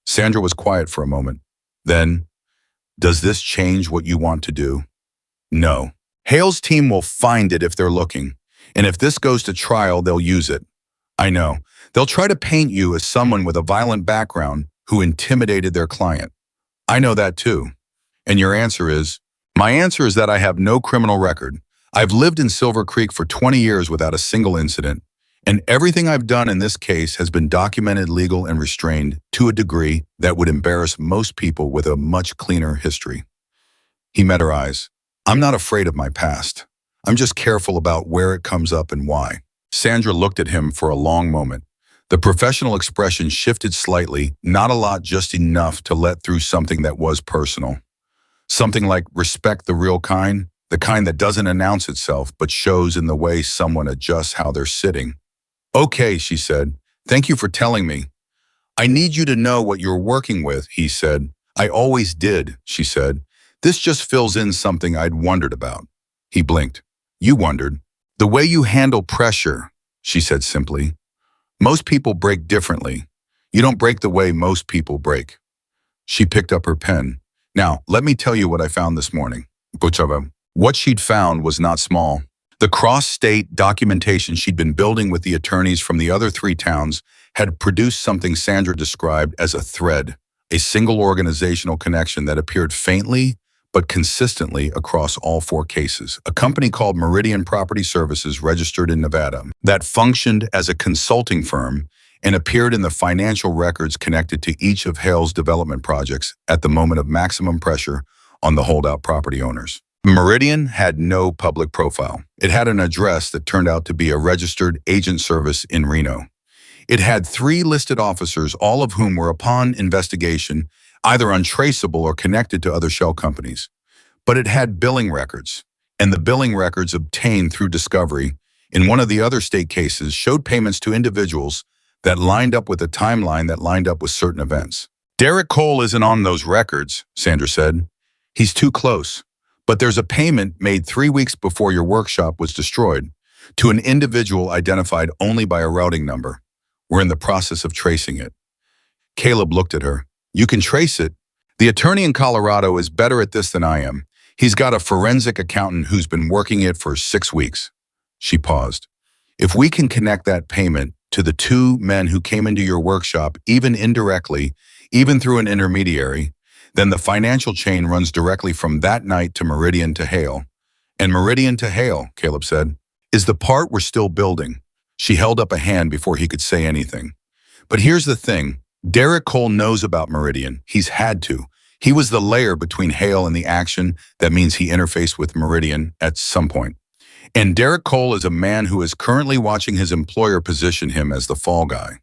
Sandra was quiet for a moment. Then, does this change what you want to do? No. Hale's team will find it if they're looking. And if this goes to trial, they'll use it. I know. They'll try to paint you as someone with a violent background who intimidated their client. I know that too. And your answer is? My answer is that I have no criminal record. I've lived in Silver Creek for 20 years without a single incident. And everything I've done in this case has been documented, legal, and restrained to a degree that would embarrass most people with a much cleaner history. He met her eyes. I'm not afraid of my past. I'm just careful about where it comes up and why. Sandra looked at him for a long moment. The professional expression shifted slightly, not a lot, just enough to let through something that was personal. Something like respect, the kind that doesn't announce itself but shows in the way someone adjusts how they're sitting. Okay, she said. Thank you for telling me. I need you to know what you're working with, he said. I always did, she said. This just fills in something I'd wondered about. He blinked. You wondered. The way you handle pressure, she said simply. Most people break differently. You don't break the way most people break. She picked up her pen. Now, let me tell you what I found this morning. What she'd found was not small. The cross-state documentation she'd been building with the attorneys from the other 3 towns had produced something Sandra described as a thread, a single organizational connection that appeared faintly but consistently across all 4 cases. A company called Meridian Property Services, registered in Nevada, that functioned as a consulting firm and appeared in the financial records connected to each of Hale's development projects at the moment of maximum pressure on the holdout property owners. Meridian had no public profile. It had an address that turned out to be a registered agent service in Reno. It had 3 listed officers, all of whom were, upon investigation, either untraceable or connected to other shell companies. But it had billing records, and the billing records obtained through discovery in one of the other state cases showed payments to individuals that lined up with a timeline that lined up with certain events. Derek Cole isn't on those records, Sandra said. He's too close. But there's a payment made 3 weeks before your workshop was destroyed to an individual identified only by a routing number. We're in the process of tracing it. Caleb looked at her. You can trace it. The attorney in Colorado is better at this than I am. He's got a forensic accountant who's been working it for 6 weeks. She paused. If we can connect that payment to the 2 men who came into your workshop, even indirectly, even through an intermediary, then the financial chain runs directly from that night to Meridian to Hale. And Meridian to Hale, Caleb said, is the part we're still building. She held up a hand before he could say anything. But here's the thing. Derek Cole knows about Meridian. He's had to. He was the layer between Hale and the action that means he interfaced with Meridian at some point. And Derek Cole is a man who is currently watching his employer position him as the fall guy.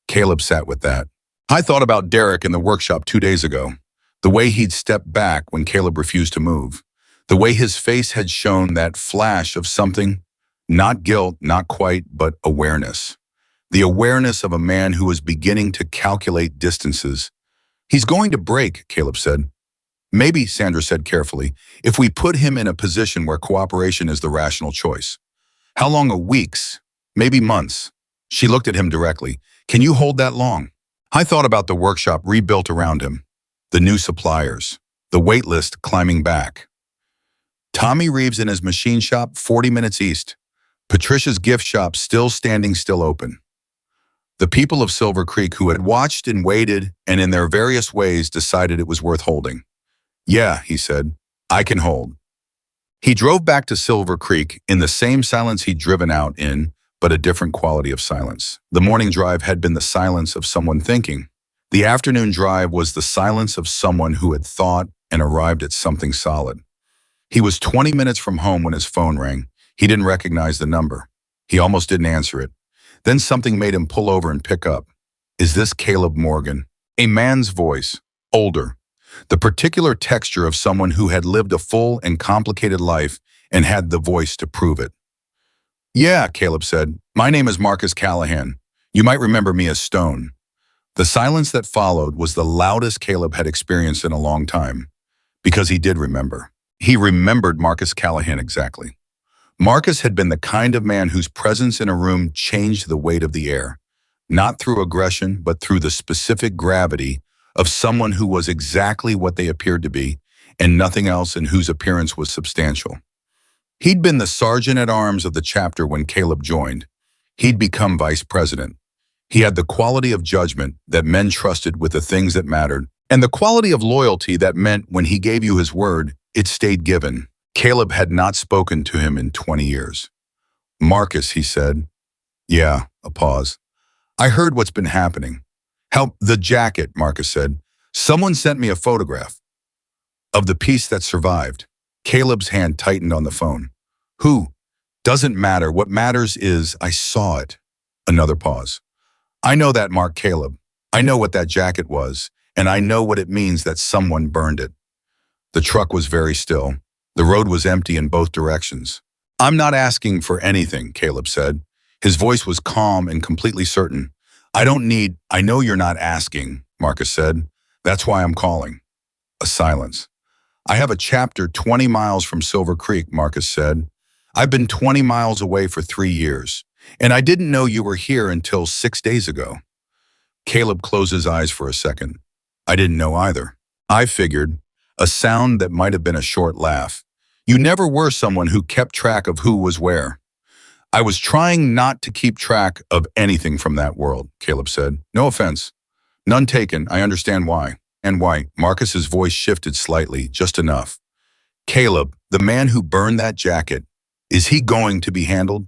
Caleb sat with that. I thought about Derek in the workshop 2 days ago. The way he'd stepped back when Caleb refused to move. The way his face had shown that flash of something, not guilt, not quite, but awareness. The awareness of a man who was beginning to calculate distances. He's going to break, Caleb said. Maybe, Sandra said carefully, if we put him in a position where cooperation is the rational choice. How long? Weeks, maybe months. She looked at him directly. Can you hold that long? I thought about the workshop rebuilt around him. The new suppliers, the wait list climbing back. Tommy Reeves in his machine shop 40 minutes east. Patricia's gift shop still standing, still open. The people of Silver Creek who had watched and waited and in their various ways decided it was worth holding. Yeah, he said, I can hold. He drove back to Silver Creek in the same silence he'd driven out in, but a different quality of silence. The morning drive had been the silence of someone thinking. The afternoon drive was the silence of someone who had thought and arrived at something solid. He was 20 minutes from home when his phone rang. He didn't recognize the number. He almost didn't answer it. Then something made him pull over and pick up. Is this Caleb Morgan? A man's voice, older. The particular texture of someone who had lived a full and complicated life and had the voice to prove it. Yeah, Caleb said. My name is Marcus Callahan. You might remember me as Stone. The silence that followed was the loudest Caleb had experienced in a long time, because he did remember. He remembered Marcus Callahan exactly. Marcus had been the kind of man whose presence in a room changed the weight of the air, not through aggression, but through the specific gravity of someone who was exactly what they appeared to be, and nothing else, and whose appearance was substantial. He'd been the sergeant-at-arms of the chapter when Caleb joined. He'd become vice president. He had the quality of judgment that men trusted with the things that mattered, and the quality of loyalty that meant when he gave you his word, it stayed given. Caleb had not spoken to him in 20 years. Marcus, he said, Yeah, a pause. I heard what's been happening. Help the jacket, Marcus said. Someone sent me a photograph of the piece that survived. Caleb's hand tightened on the phone. Who? Doesn't matter. What matters is I saw it. Another pause. I know that, Mark. Caleb. I know what that jacket was, and I know what it means that someone burned it. The truck was very still. The road was empty in both directions. I'm not asking for anything, Caleb said. His voice was calm and completely certain. I know you're not asking, Marcus said. That's why I'm calling. A silence. I have a chapter 20 miles from Silver Creek, Marcus said. I've been 20 miles away for 3 years, and I didn't know you were here until 6 days ago. Caleb closed his eyes for a second. I didn't know either. I figured, a sound that might have been a short laugh. You never were someone who kept track of who was where. I was trying not to keep track of anything from that world, Caleb said. No offense. None taken. I understand why. And why? Marcus's voice shifted slightly, just enough. Caleb, the man who burned that jacket, is he going to be handled?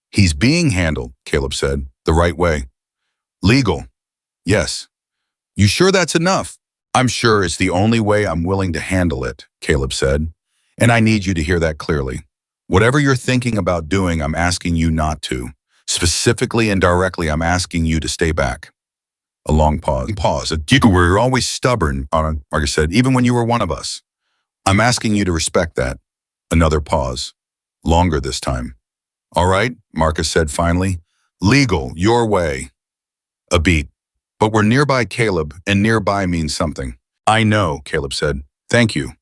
He's being handled, Caleb said, the right way. Legal. Yes. You sure that's enough? I'm sure it's the only way I'm willing to handle it, Caleb said. And I need you to hear that clearly. Whatever you're thinking about doing, I'm asking you not to. Specifically and directly, I'm asking you to stay back. A long pause. You were always stubborn, Marcus said, even when you were one of us. I'm asking you to respect that. Another pause. Longer this time. All right, Marcus said finally. Legal, your way. A beat. But we're nearby, Caleb, and nearby means something. I know, Caleb said. Thank you.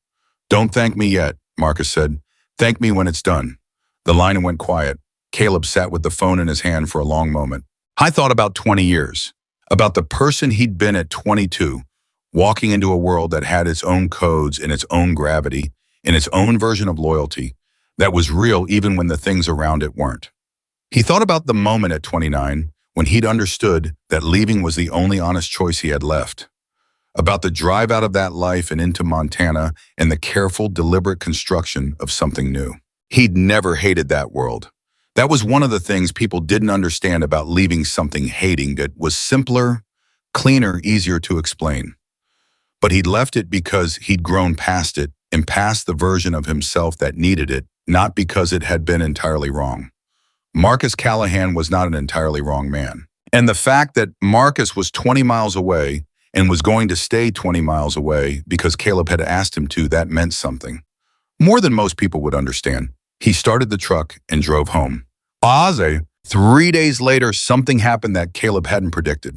Don't thank me yet, Marcus said. Thank me when it's done. The line went quiet. Caleb sat with the phone in his hand for a long moment. I thought about 20 years. About the person he'd been at 22, walking into a world that had its own codes and its own gravity, and its own version of loyalty, that was real even when the things around it weren't. He thought about the moment at 29 when he'd understood that leaving was the only honest choice he had left. About the drive out of that life and into Montana and the careful, deliberate construction of something new. He'd never hated that world. That was one of the things people didn't understand about leaving something hating. It was simpler, cleaner, easier to explain. But he'd left it because he'd grown past it and past the version of himself that needed it, not because it had been entirely wrong. Marcus Callahan was not an entirely wrong man. And the fact that Marcus was 20 miles away and was going to stay 20 miles away because Caleb had asked him to, that meant something. More than most people would understand. He started the truck and drove home. 3 days later, something happened that Caleb hadn't predicted.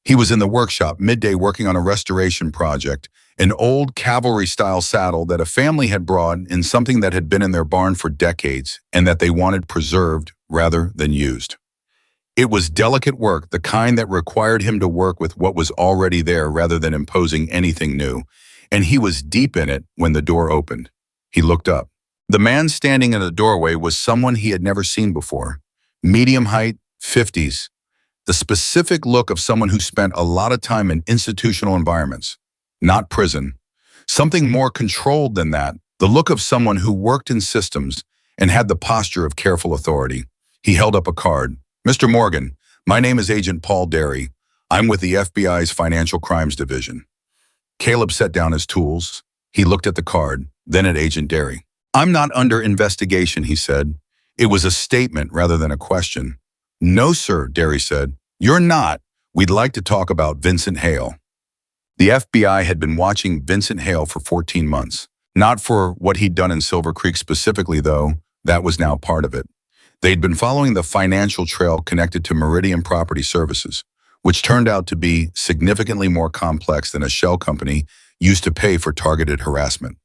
He was in the workshop midday working on a restoration project, an old cavalry-style saddle that a family had brought in, something that had been in their barn for decades and that they wanted preserved rather than used. It was delicate work, the kind that required him to work with what was already there rather than imposing anything new, and he was deep in it when the door opened. He looked up. The man standing in the doorway was someone he had never seen before. Medium height, 50s. The specific look of someone who spent a lot of time in institutional environments, not prison. Something more controlled than that, the look of someone who worked in systems and had the posture of careful authority. He held up a card. Mr. Morgan, my name is Agent Paul Derry. I'm with the FBI's Financial Crimes Division. Caleb set down his tools. He looked at the card, then at Agent Derry. I'm not under investigation, he said. It was a statement rather than a question. No, sir, Derry said. You're not. We'd like to talk about Vincent Hale. The FBI had been watching Vincent Hale for 14 months. Not for what he'd done in Silver Creek specifically, though. That was now part of it. They'd been following the financial trail connected to Meridian Property Services, which turned out to be significantly more complex than a shell company used to pay for targeted harassment.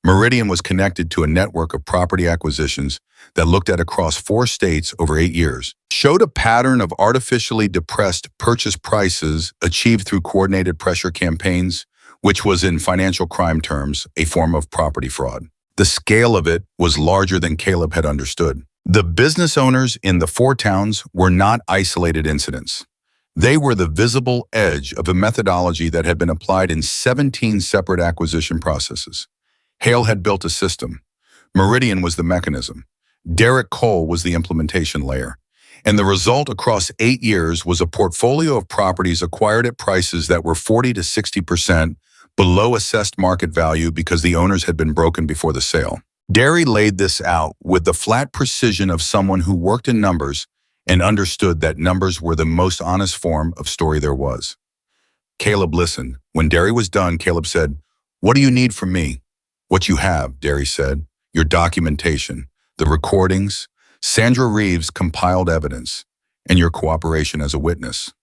Meridian was connected to a network of property acquisitions that looked at across 4 states over 8 years, showed a pattern of artificially depressed purchase prices achieved through coordinated pressure campaigns, which was in financial crime terms a form of property fraud. The scale of it was larger than Caleb had understood. The business owners in the 4 towns were not isolated incidents. They were the visible edge of a methodology that had been applied in 17 separate acquisition processes. Hale had built a system. Meridian was the mechanism. Derek Cole was the implementation layer. And the result across 8 years was a portfolio of properties acquired at prices that were 40 to 60% below assessed market value because the owners had been broken before the sale. Derry laid this out with the flat precision of someone who worked in numbers and understood that numbers were the most honest form of story there was. Caleb listened. When Derry was done, Caleb said, "What do you need from me?" "What you have," Derry said. "Your documentation, the recordings, Sandra Reeves' compiled evidence, and your cooperation as a witness."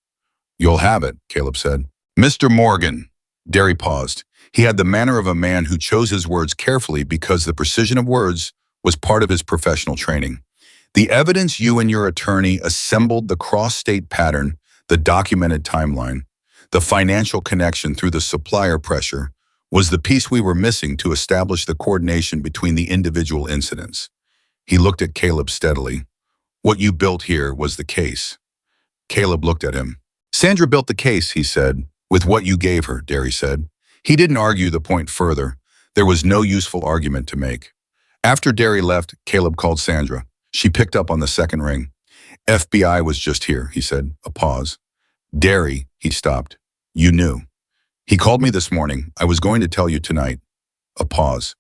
"You'll have it," Caleb said. "Mr. Morgan." Derry paused. He had the manner of a man who chose his words carefully because the precision of words was part of his professional training. "The evidence you and your attorney assembled, the cross-state pattern, the documented timeline, the financial connection through the supplier pressure, was the piece we were missing to establish the coordination between the individual incidents." He looked at Caleb steadily. "What you built here was the case." Caleb looked at him. "Sandra built the case," he said, "with what you gave her," Derry said. He didn't argue the point further. There was no useful argument to make. After Derry left, Caleb called Sandra. She picked up on the second ring. "FBI was just here," he said. A pause. "Derry," he stopped. "You knew." "He called me this morning. I was going to tell you tonight." A pause.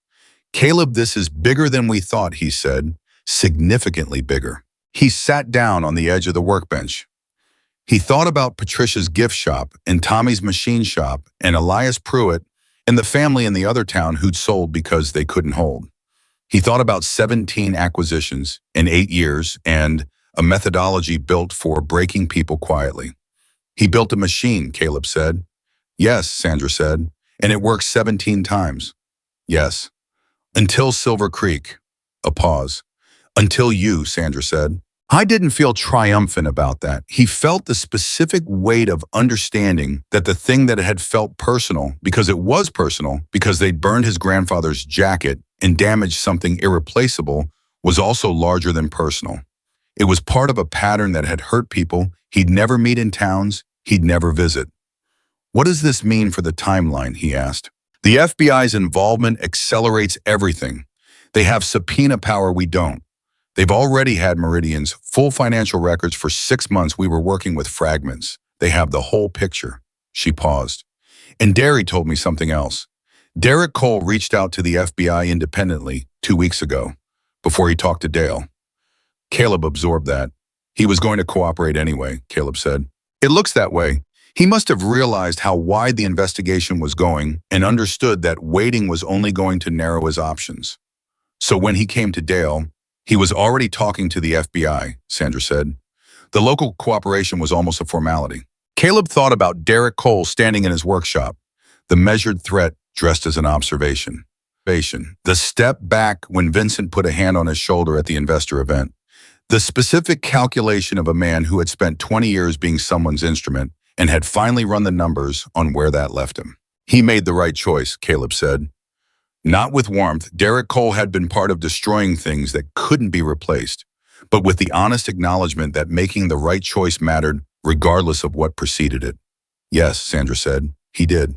"Caleb, this is bigger than we thought," he said. "Significantly bigger." He sat down on the edge of the workbench. He thought about Patricia's gift shop and Tommy's machine shop and Elias Pruitt and the family in the other town who'd sold because they couldn't hold. He thought about 17 acquisitions in 8 years and a methodology built for breaking people quietly. "He built a machine," Caleb said. "Yes," Sandra said, "and it works 17 times." "Yes." "Until Silver Creek." A pause. "Until you," Sandra said. I didn't feel triumphant about that. He felt the specific weight of understanding that the thing that had felt personal, because it was personal, because they'd burned his grandfather's jacket and damaged something irreplaceable, was also larger than personal. It was part of a pattern that had hurt people he'd never meet in towns he'd never visit. "What does this mean for the timeline?" he asked. "The FBI's involvement accelerates everything. They have subpoena power we don't. They've already had Meridian's full financial records for 6 months. We were working with fragments. They have the whole picture." She paused. "And Derry told me something else. Derek Cole reached out to the FBI independently 2 weeks ago, before he talked to Dale." Caleb absorbed that. "He was going to cooperate anyway," Caleb said. "It looks that way. He must have realized how wide the investigation was going and understood that waiting was only going to narrow his options. So when he came to Dale, he was already talking to the FBI," Sandra said. "The local cooperation was almost a formality." Caleb thought about Derek Cole standing in his workshop, the measured threat dressed as an observation. The step back when Vincent put a hand on his shoulder at the investor event. The specific calculation of a man who had spent 20 years being someone's instrument and had finally run the numbers on where that left him. "He made the right choice," Caleb said. Not with warmth. Derek Cole had been part of destroying things that couldn't be replaced, but with the honest acknowledgement that making the right choice mattered regardless of what preceded it. "Yes," Sandra said, "he did."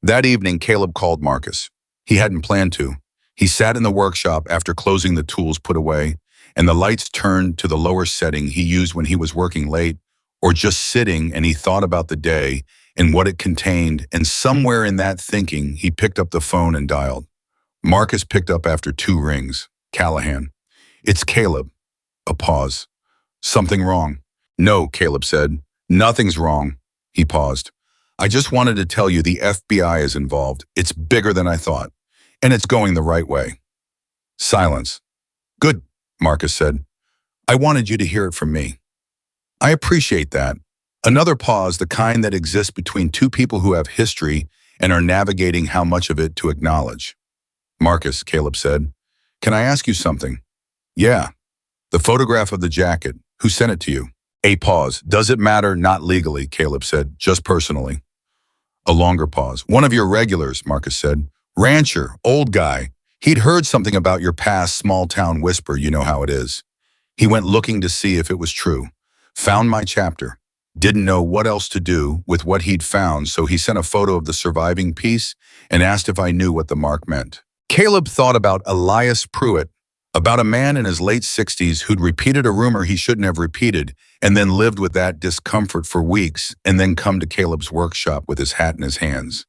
That evening, Caleb called Marcus. He hadn't planned to. He sat in the workshop after closing the tools put away, and the lights turned to the lower setting he used when he was working late, or just sitting, and he thought about the day and what it contained, and somewhere in that thinking, he picked up the phone and dialed. Marcus picked up after 2 rings. "Callahan." "It's Caleb." A pause. "Something wrong?" "No," Caleb said. "Nothing's wrong." He paused. "I just wanted to tell you the FBI is involved. It's bigger than I thought, and it's going the right way." Silence. "Good," Marcus said. "I wanted you to hear it from me." "I appreciate that." Another pause, the kind that exists between two people who have history and are navigating how much of it to acknowledge. "Marcus," Caleb said, "can I ask you something?" "Yeah." "The photograph of the jacket, who sent it to you?" A pause. "Does it matter?" "Not legally," Caleb said, "just personally." A longer pause. "One of your regulars," Marcus said. "Rancher, old guy. He'd heard something about your past small-town whisper, you know how it is. He went looking to see if it was true. Found my chapter. Didn't know what else to do with what he'd found, so he sent a photo of the surviving piece and asked if I knew what the mark meant." Caleb thought about Elias Pruitt, About a man in his late 60s who'd repeated a rumor he shouldn't have repeated and then lived with that discomfort for weeks and then come to Caleb's workshop with his hat in his hands.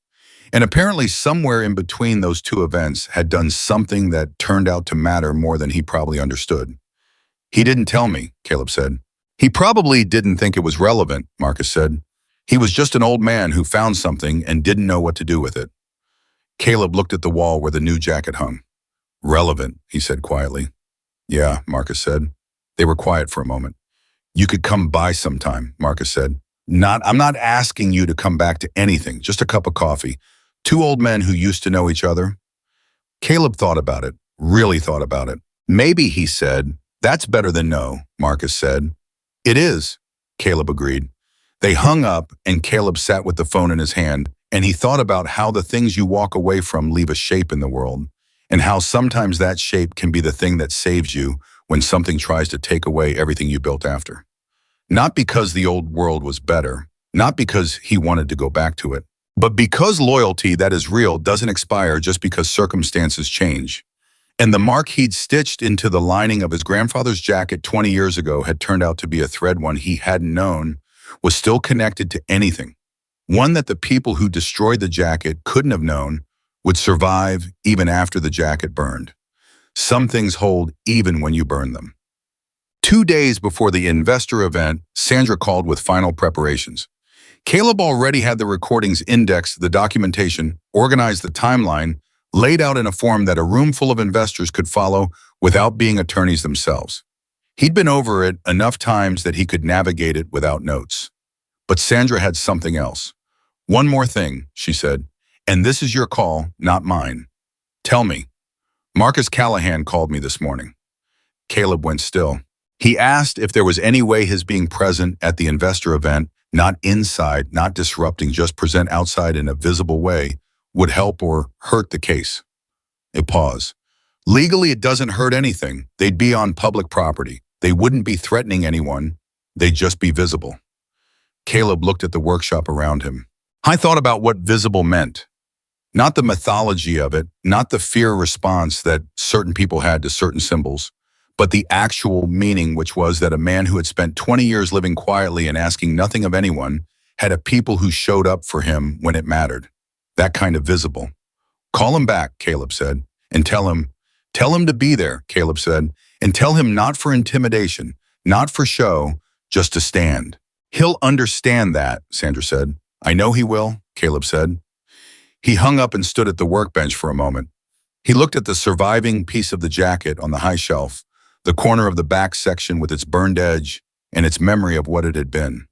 And apparently somewhere in between those two events had done something that turned out to matter more than he probably understood. He didn't tell me, Caleb said. He probably didn't think it was relevant, Marcus said. He was just an old man who found something and didn't know what to do with it. Caleb looked at the wall where the new jacket hung. Relevant, he said quietly. Yeah, Marcus said. They were quiet for a moment. You could come by sometime, Marcus said. I'm not asking you to come back to anything, just a cup of coffee. Two old men who used to know each other. Caleb thought about it, really thought about it. Maybe, he said. That's better than no, Marcus said. It is, Caleb agreed. They hung up and Caleb sat with the phone in his hand, and he thought about how the things you walk away from leave a shape in the world, and how sometimes that shape can be the thing that saves you when something tries to take away everything you built after. Not because the old world was better, not because he wanted to go back to it, but because loyalty that is real doesn't expire just because circumstances change. And the mark he'd stitched into the lining of his grandfather's jacket 20 years ago had turned out to be a thread one he hadn't known was still connected to anything. One that the people who destroyed the jacket couldn't have known would survive even after the jacket burned. Some things hold even when you burn them. 2 days before the investor event, Sandra called with final preparations. Caleb already had the recordings indexed, the documentation, organized the timeline, laid out in a form that a room full of investors could follow without being attorneys themselves. He'd been over it enough times that he could navigate it without notes. But Sandra had something else. One more thing, she said, and this is your call, not mine. Tell me. Marcus Callahan called me this morning. Caleb went still. He asked if there was any way his being present at the investor event, not inside, not disrupting, just present outside in a visible way, would help or hurt the case. A pause. Legally, it doesn't hurt anything. They'd be on public property. They wouldn't be threatening anyone. They'd just be visible. Caleb looked at the workshop around him. I thought about what visible meant. Not the mythology of it, not the fear response that certain people had to certain symbols, but the actual meaning, which was that a man who had spent 20 years living quietly and asking nothing of anyone had a people who showed up for him when it mattered. That kind of visible. Call him back, Caleb said, and tell him to be there, Caleb said, and tell him not for intimidation, not for show, just to stand. He'll understand that, Sandra said. I know he will, Caleb said. He hung up and stood at the workbench for a moment. He looked at the surviving piece of the jacket on the high shelf, the corner of the back section with its burned edge and its memory of what it had been.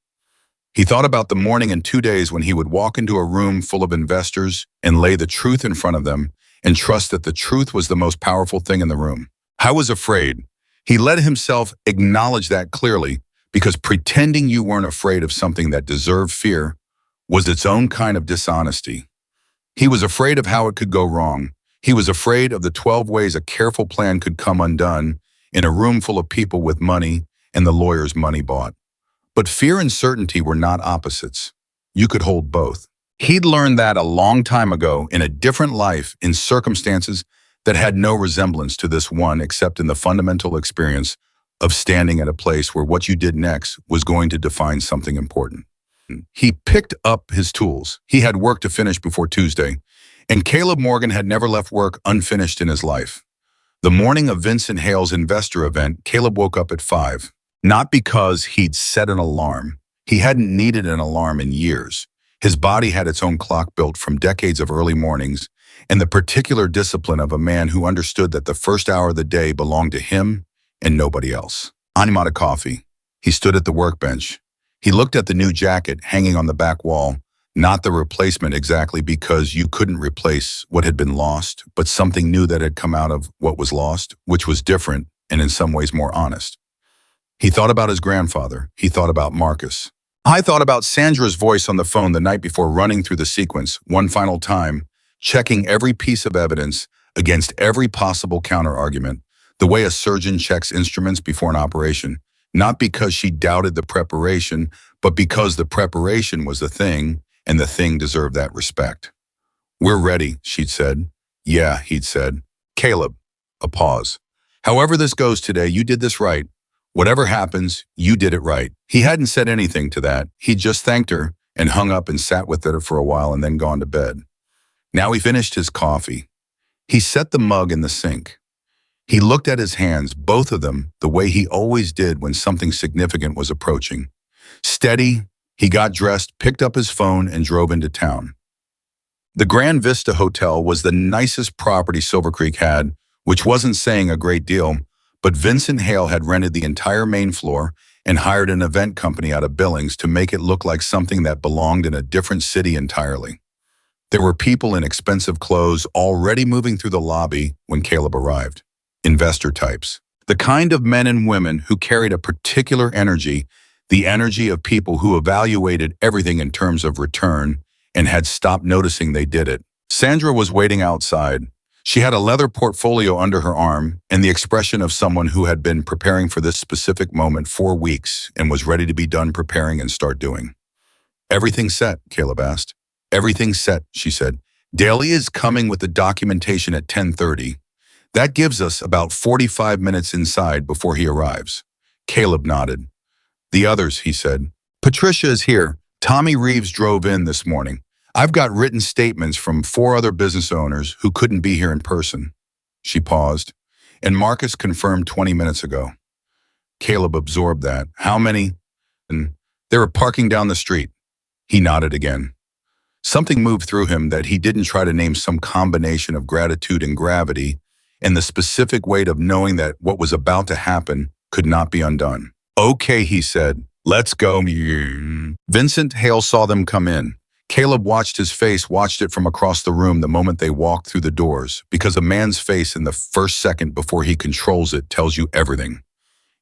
He thought about the morning in 2 days when he would walk into a room full of investors and lay the truth in front of them and trust that the truth was the most powerful thing in the room. I was afraid. He let himself acknowledge that clearly because pretending you weren't afraid of something that deserved fear was its own kind of dishonesty. He was afraid of how it could go wrong. He was afraid of the 12 ways a careful plan could come undone in a room full of people with money and the lawyer's money bought. But fear and certainty were not opposites. You could hold both. He'd learned that a long time ago in a different life in circumstances that had no resemblance to this one except in the fundamental experience of standing at a place where what you did next was going to define something important. He picked up his tools. He had work to finish before Tuesday, and Caleb Morgan had never left work unfinished in his life. The morning of Vincent Hale's investor event, Caleb woke up at 5. Not because he'd set an alarm. He hadn't needed an alarm in years. His body had its own clock built from decades of early mornings and the particular discipline of a man who understood that the first hour of the day belonged to him and nobody else. Animata coffee. He stood at the workbench. He looked at the new jacket hanging on the back wall, not the replacement exactly because you couldn't replace what had been lost, but something new that had come out of what was lost, which was different and in some ways more honest. He thought about his grandfather. He thought about Marcus. I thought about Sandra's voice on the phone the night before running through the sequence one final time, checking every piece of evidence against every possible counter-argument, the way a surgeon checks instruments before an operation, not because she doubted the preparation, but because the preparation was the thing, and the thing deserved that respect. We're ready, she'd said. Yeah, he'd said. Caleb. A pause. However this goes today, you did this right. Whatever happens, you did it right. He hadn't said anything to that. He just thanked her and hung up and sat with it for a while and then gone to bed. Now he finished his coffee. He set the mug in the sink. He looked at his hands, both of them, the way he always did when something significant was approaching. Steady, he got dressed, picked up his phone, and drove into town. The Grand Vista Hotel was the nicest property Silver Creek had, which wasn't saying a great deal, but Vincent Hale had rented the entire main floor and hired an event company out of Billings to make it look like something that belonged in a different city entirely. There were people in expensive clothes already moving through the lobby when Caleb arrived. Investor types. The kind of men and women who carried a particular energy, the energy of people who evaluated everything in terms of return and had stopped noticing they did it. Sandra was waiting outside. She had a leather portfolio under her arm and the expression of someone who had been preparing for this specific moment for weeks and was ready to be done preparing and start doing. Everything set, Caleb asked. Everything set, she said. Daly is coming with the documentation at 10:30. That gives us about 45 minutes inside before he arrives. Caleb nodded. The others, he said. Patricia is here. Tommy Reeves drove in this morning. I've got written statements from 4 other business owners who couldn't be here in person. She paused. And Marcus confirmed 20 minutes ago. Caleb absorbed that. How many? And they were parking down the street. He nodded again. Something moved through him that he didn't try to name some combination of gratitude and gravity and the specific weight of knowing that what was about to happen could not be undone. Okay, he said. Let's go. Vincent Hale saw them come in. Caleb watched his face, watched it from across the room the moment they walked through the doors, because a man's face in the first second before he controls it tells you everything.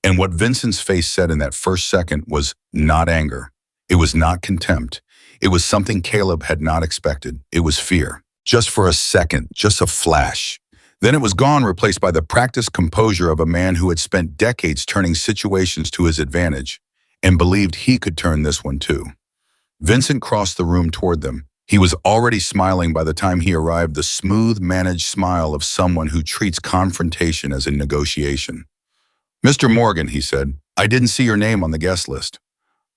And what Vincent's face said in that first second was not anger. It was not contempt. It was something Caleb had not expected. It was fear. Just for a second, just a flash. Then it was gone, replaced by the practiced composure of a man who had spent decades turning situations to his advantage and believed he could turn this one too. Vincent crossed the room toward them. He was already smiling by the time he arrived, the smooth, managed smile of someone who treats confrontation as a negotiation. Mr. Morgan, he said, I didn't see your name on the guest list.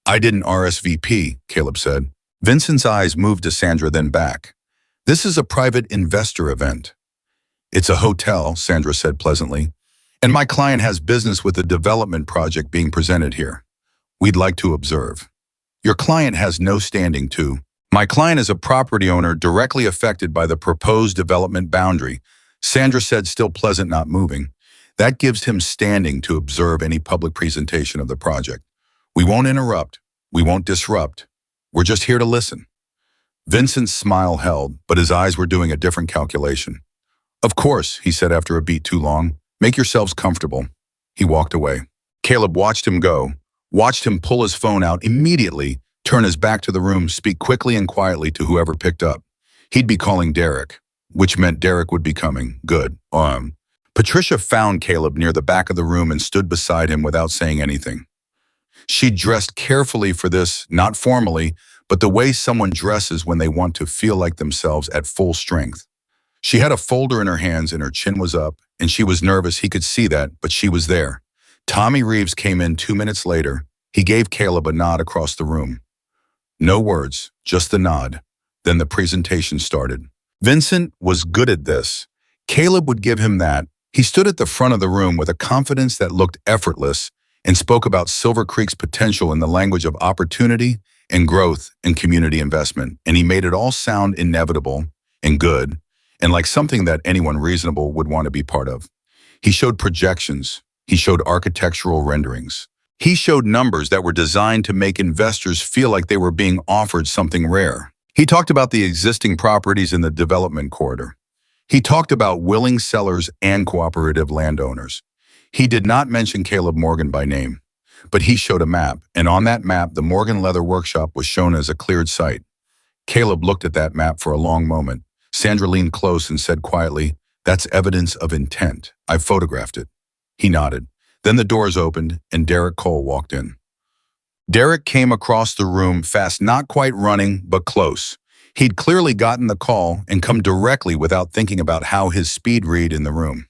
I didn't RSVP, Caleb said. Vincent's eyes moved to Sandra, then back. This is a private investor event. It's a hotel, Sandra said pleasantly, and my client has business with a development project being presented here. We'd like to observe. Your client has no standing to. My client is a property owner directly affected by the proposed development boundary, Sandra said, still pleasant, not moving. That gives him standing to observe any public presentation of the project. We won't interrupt. We won't disrupt. We're just here to listen. Vincent's smile held, but his eyes were doing a different calculation. Of course, he said after a beat too long. Make yourselves comfortable. He walked away. Caleb watched him go, watched him pull his phone out immediately, turn his back to the room, speak quickly and quietly to whoever picked up. He'd be calling Derek, which meant Derek would be coming. Good. Patricia found Caleb near the back of the room and stood beside him without saying anything. She'd dressed carefully for this, not formally, but the way someone dresses when they want to feel like themselves at full strength. She had a folder in her hands and her chin was up, and she was nervous. He could see that, but she was there. Tommy Reeves came in 2 minutes later. He gave Caleb a nod across the room. No words, just the nod. Then the presentation started. Vincent was good at this. Caleb would give him that. He stood at the front of the room with a confidence that looked effortless and spoke about Silver Creek's potential in the language of opportunity and growth and community investment, and he made it all sound inevitable and good, and like something that anyone reasonable would want to be part of. He showed projections. He showed architectural renderings. He showed numbers that were designed to make investors feel like they were being offered something rare. He talked about the existing properties in the development corridor. He talked about willing sellers and cooperative landowners. He did not mention Caleb Morgan by name, but he showed a map, and on that map, the Morgan Leather Workshop was shown as a cleared site. Caleb looked at that map for a long moment. Sandra leaned close and said quietly, "That's evidence of intent. I photographed it." He nodded. Then the doors opened and Derek Cole walked in. Derek came across the room fast, not quite running, but close. He'd clearly gotten the call and come directly without thinking about how his speed read in the room.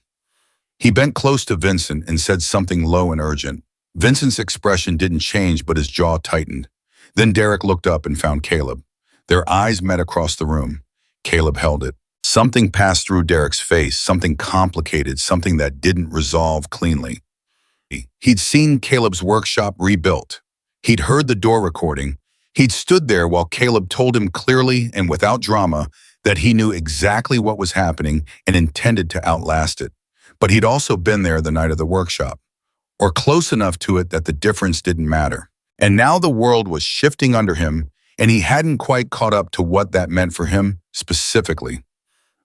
He bent close to Vincent and said something low and urgent. Vincent's expression didn't change, but his jaw tightened. Then Derek looked up and found Caleb. Their eyes met across the room. Caleb held it. Something passed through Derek's face, something complicated, something that didn't resolve cleanly. He'd seen Caleb's workshop rebuilt. He'd heard the door recording. He'd stood there while Caleb told him clearly and without drama that he knew exactly what was happening and intended to outlast it. But he'd also been there the night of the workshop, or close enough to it that the difference didn't matter. And now the world was shifting under him, and he hadn't quite caught up to what that meant for him specifically.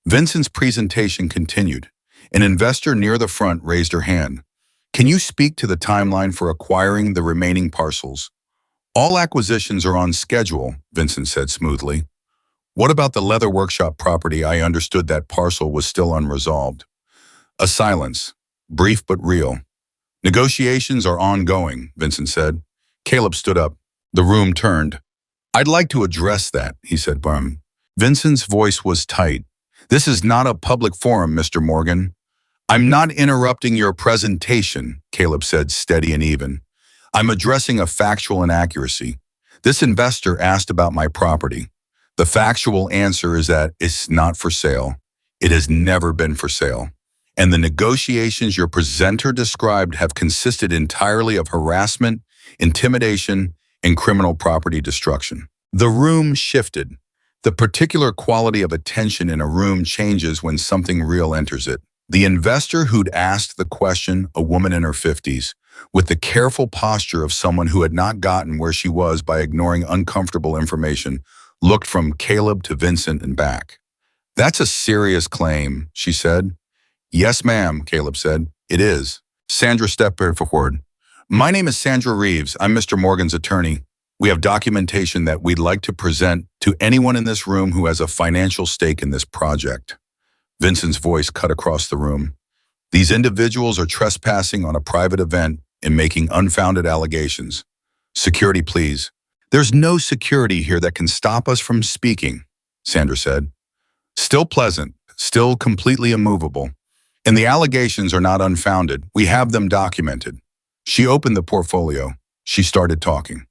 Vincent's presentation continued. An investor near the front raised her hand. "Can you speak to the timeline for acquiring the remaining parcels?" "All acquisitions are on schedule," Vincent said smoothly. "What about the leather workshop property? I understood that parcel was still unresolved." A silence, brief but real. "Negotiations are ongoing," Vincent said. Caleb stood up. The room turned. "I'd like to address that," he said firm. Vincent's voice was tight. "This is not a public forum, Mr. Morgan." "I'm not interrupting your presentation," Caleb said, steady and even. "I'm addressing a factual inaccuracy. This investor asked about my property. The factual answer is that it's not for sale. It has never been for sale. And the negotiations your presenter described have consisted entirely of harassment, intimidation, and criminal property destruction." The room shifted. The particular quality of attention in a room changes when something real enters it. The investor who'd asked the question, a woman in her 50s, with the careful posture of someone who had not gotten where she was by ignoring uncomfortable information, looked from Caleb to Vincent and back. "That's a serious claim," she said. "Yes, ma'am," Caleb said. "It is." Sandra stepped forward. "My name is Sandra Reeves. I'm Mr. Morgan's attorney. We have documentation that we'd like to present to anyone in this room who has a financial stake in this project." Vincent's voice cut across the room. "These individuals are trespassing on a private event and making unfounded allegations. Security, please." "There's no security here that can stop us from speaking," Sandra said. Still pleasant, still completely immovable. "And the allegations are not unfounded. We have them documented." She opened the portfolio. She started talking.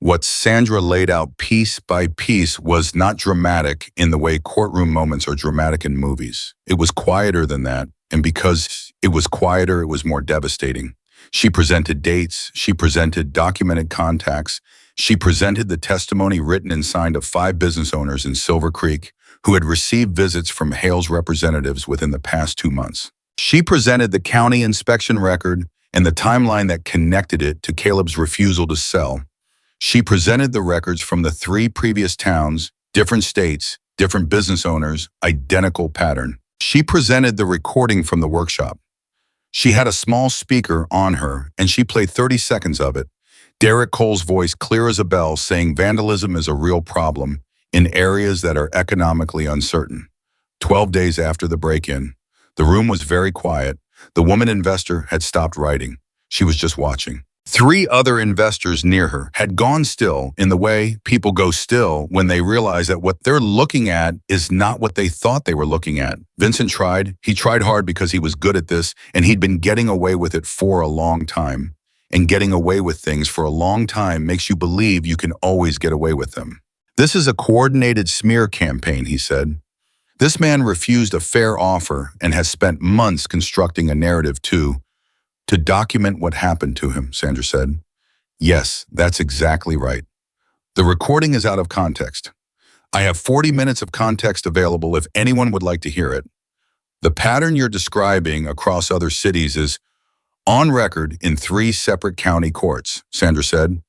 What Sandra laid out piece by piece was not dramatic in the way courtroom moments are dramatic in movies. It was quieter than that, and because it was quieter, it was more devastating. She presented dates, she presented documented contacts, she presented the testimony written and signed of 5 business owners in Silver Creek who had received visits from Hale's representatives within the past 2 months. She presented the county inspection record and the timeline that connected it to Caleb's refusal to sell. She presented the records from the 3 previous towns, different states, different business owners, identical pattern. She presented the recording from the workshop. She had a small speaker on her, and she played 30 seconds of it. Derek Cole's voice clear as a bell saying vandalism is a real problem in areas that are economically uncertain. 12 days after the break-in, the room was very quiet. The woman investor had stopped writing. She was just watching. 3 other investors near her had gone still in the way people go still when they realize that what they're looking at is not what they thought they were looking at. Vincent tried. He tried hard because he was good at this, and he'd been getting away with it for a long time. And getting away with things for a long time makes you believe you can always get away with them. "This is a coordinated smear campaign," he said. "This man refused a fair offer and has spent months constructing a narrative to document what happened to him," Sandra said. "Yes, that's exactly right. The recording is out of context. I have 40 minutes of context available if anyone would like to hear it. The pattern you're describing across other cities is on record in 3 separate county courts," Sandra said.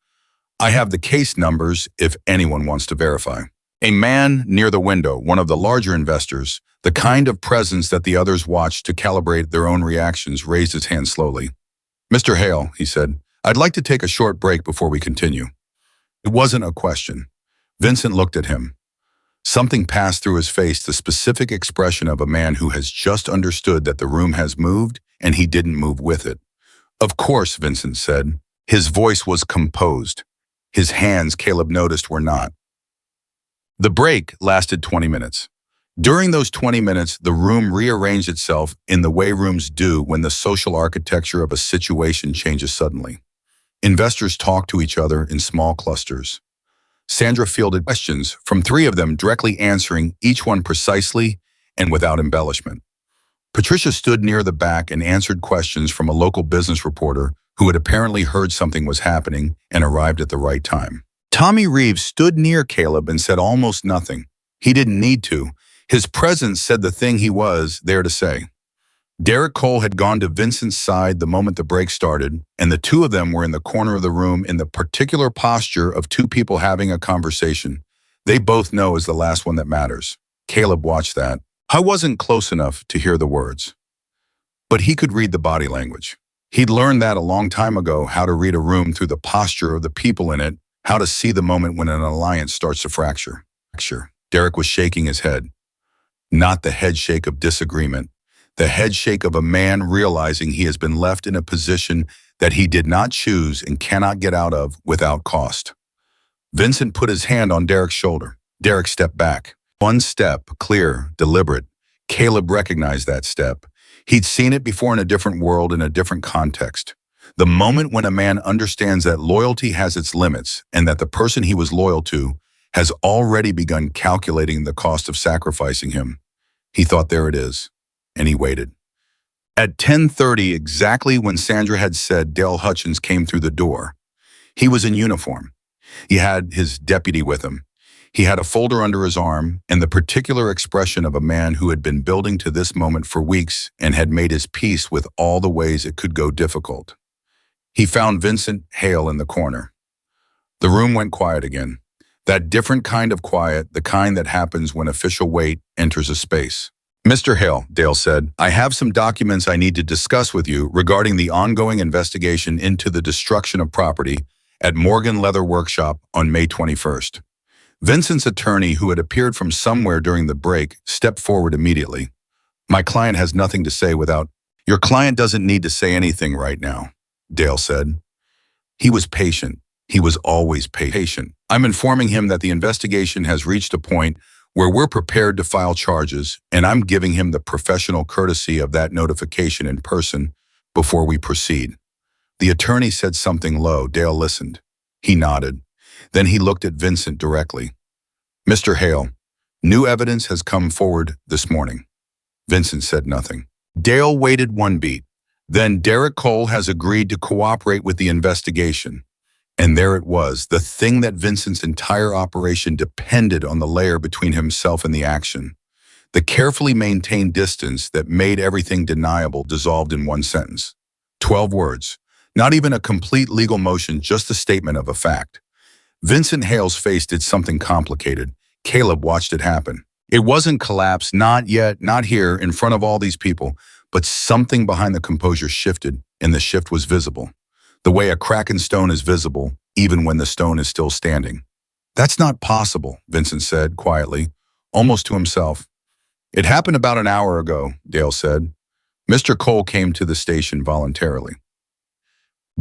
"I have the case numbers if anyone wants to verify." A man near the window, one of the larger investors, the kind of presence that the others watched to calibrate their own reactions, raised his hand slowly. "Mr. Hale," he said, "I'd like to take a short break before we continue." It wasn't a question. Vincent looked at him. Something passed through his face, the specific expression of a man who has just understood that the room has moved and he didn't move with it. "Of course," Vincent said. His voice was composed. His hands, Caleb noticed, were not. The break lasted 20 minutes. During those 20 minutes, the room rearranged itself in the way rooms do when the social architecture of a situation changes suddenly. Investors talked to each other in small clusters. Sandra fielded questions, from three of them directly answering each one precisely and without embellishment. Patricia stood near the back and answered questions from a local business reporter who had apparently heard something was happening and arrived at the right time. Tommy Reeves stood near Caleb and said almost nothing. He didn't need to. His presence said the thing he was there to say. Derek Cole had gone to Vincent's side the moment the break started, and the two of them were in the corner of the room in the particular posture of two people having a conversation. They both know is the last one that matters. Caleb watched that. I wasn't close enough to hear the words, but he could read the body language. He'd learned that a long time ago, how to read a room through the posture of the people in it, how to see the moment when an alliance starts to fracture. Derek was shaking his head. Not the head shake of disagreement, the head shake of a man realizing he has been left in a position that he did not choose and cannot get out of without cost. Vincent put his hand on Derek's shoulder. Derek stepped back. One step, clear, deliberate. Caleb recognized that step. He'd seen it before in a different world, in a different context. The moment when a man understands that loyalty has its limits and that the person he was loyal to has already begun calculating the cost of sacrificing him. He thought, there it is, and he waited. At 10:30, exactly when Sandra had said, Dale Hutchins came through the door. He was in uniform. He had his deputy with him. He had a folder under his arm and the particular expression of a man who had been building to this moment for weeks and had made his peace with all the ways it could go difficult. He found Vincent Hale in the corner. The room went quiet again. That different kind of quiet, the kind that happens when official weight enters a space. Mr. Hale, Dale said, I have some documents I need to discuss with you regarding the ongoing investigation into the destruction of property at Morgan Leather Workshop on May 21st. Vincent's attorney, who had appeared from somewhere during the break, stepped forward immediately. My client has nothing to say without... Your client doesn't need to say anything right now, Dale said. He was patient. He was always patient. I'm informing him that the investigation has reached a point where we're prepared to file charges, and I'm giving him the professional courtesy of that notification in person before we proceed. The attorney said something low. Dale listened. He nodded. Then he looked at Vincent directly. Mr. Hale, new evidence has come forward this morning. Vincent said nothing. Dale waited one beat. Then Derek Cole has agreed to cooperate with the investigation. And there it was, the thing that Vincent's entire operation depended on, the layer between himself and the action. The carefully maintained distance that made everything deniable dissolved in one sentence. 12 words. Not even a complete legal motion, just a statement of a fact. Vincent Hale's face did something complicated. Caleb watched it happen. It wasn't collapse, not yet, not here, in front of all these people, but something behind the composure shifted, and the shift was visible. The way a crack in stone is visible, even when the stone is still standing. That's not possible, Vincent said quietly, almost to himself. It happened about an hour ago, Dale said. Mr. Cole came to the station voluntarily.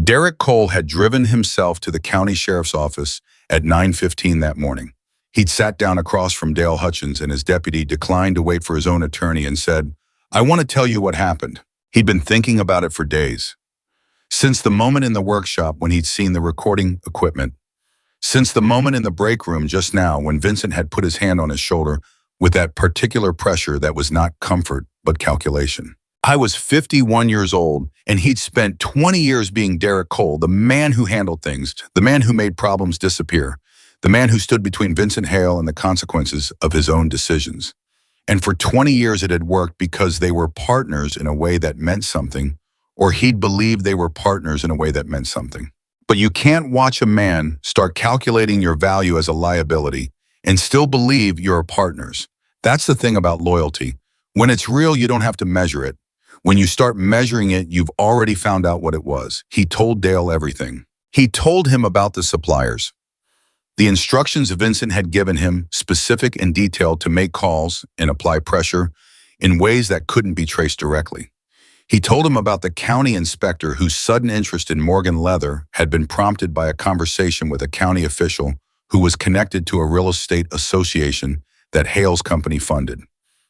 Derek Cole had driven himself to the county sheriff's office at 9:15 that morning. He'd sat down across from Dale Hutchins, and his deputy declined to wait for his own attorney and said, I want to tell you what happened. He'd been thinking about it for days. Since the moment in the workshop when he'd seen the recording equipment. Since the moment in the break room just now when Vincent had put his hand on his shoulder with that particular pressure that was not comfort but calculation. I was 51 years old, and he'd spent 20 years being Derek Cole, the man who handled things, the man who made problems disappear, the man who stood between Vincent Hale and the consequences of his own decisions. And for 20 years it had worked because they were partners in a way that meant something, or he'd believed they were partners in a way that meant something. But you can't watch a man start calculating your value as a liability and still believe you're partners. That's the thing about loyalty. When it's real, you don't have to measure it. When you start measuring it, you've already found out what it was. He told Dale everything. He told him about the suppliers. The instructions Vincent had given him, specific and detailed, to make calls and apply pressure in ways that couldn't be traced directly. He told him about the county inspector whose sudden interest in Morgan Leather had been prompted by a conversation with a county official who was connected to a real estate association that Hale's company funded.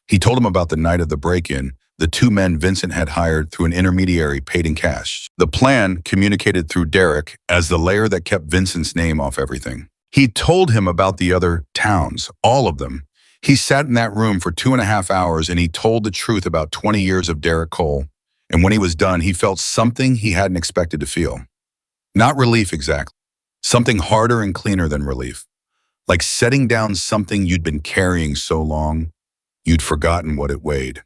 He told him about the night of the break-in, the two men Vincent had hired through an intermediary paid in cash. The plan communicated through Derek as the layer that kept Vincent's name off everything. He told him about the other towns, all of them. He sat in that room for 2.5 hours and he told the truth about 20 years of Derek Cole. And when he was done, he felt something he hadn't expected to feel. Not relief exactly. Something harder and cleaner than relief. Like setting down something you'd been carrying so long, you'd forgotten what it weighed.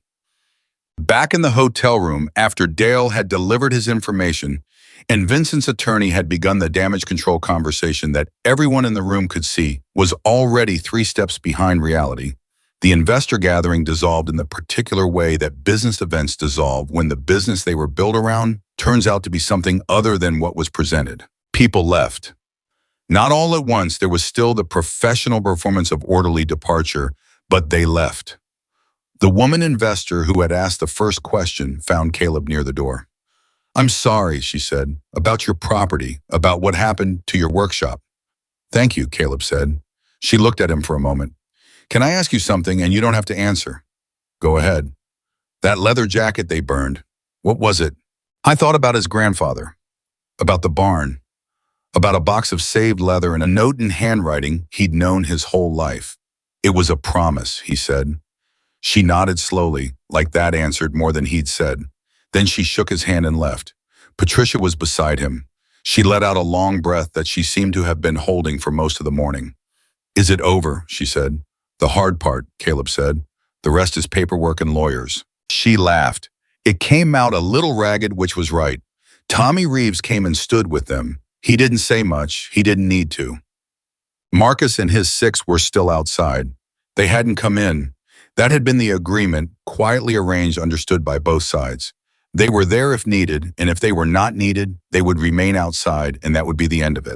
Back in the hotel room, after Dale had delivered his information and Vincent's attorney had begun the damage control conversation that everyone in the room could see was already 3 steps behind reality, the investor gathering dissolved in the particular way that business events dissolve when the business they were built around turns out to be something other than what was presented. People left. Not all at once, there was still the professional performance of orderly departure, but they left. The woman investor who had asked the first question found Caleb near the door. "I'm sorry," she said, "about your property, about what happened to your workshop." "Thank you," Caleb said. She looked at him for a moment. "Can I ask you something and you don't have to answer?" "Go ahead." "That leather jacket they burned, what was it?" I thought about his grandfather, about the barn, about a box of saved leather and a note in handwriting he'd known his whole life. "It was a promise," he said. She nodded slowly, like that answered more than he'd said. Then she shook his hand and left. Patricia was beside him. She let out a long breath that she seemed to have been holding for most of the morning. "Is it over?" she said. "The hard part," Caleb said. "The rest is paperwork and lawyers." She laughed. It came out a little ragged, which was right. Tommy Reeves came and stood with them. He didn't say much. He didn't need to. Marcus and his 6 were still outside. They hadn't come in. That had been the agreement, quietly arranged, understood by both sides. They were there if needed, and if they were not needed, they would remain outside, and that would be the end of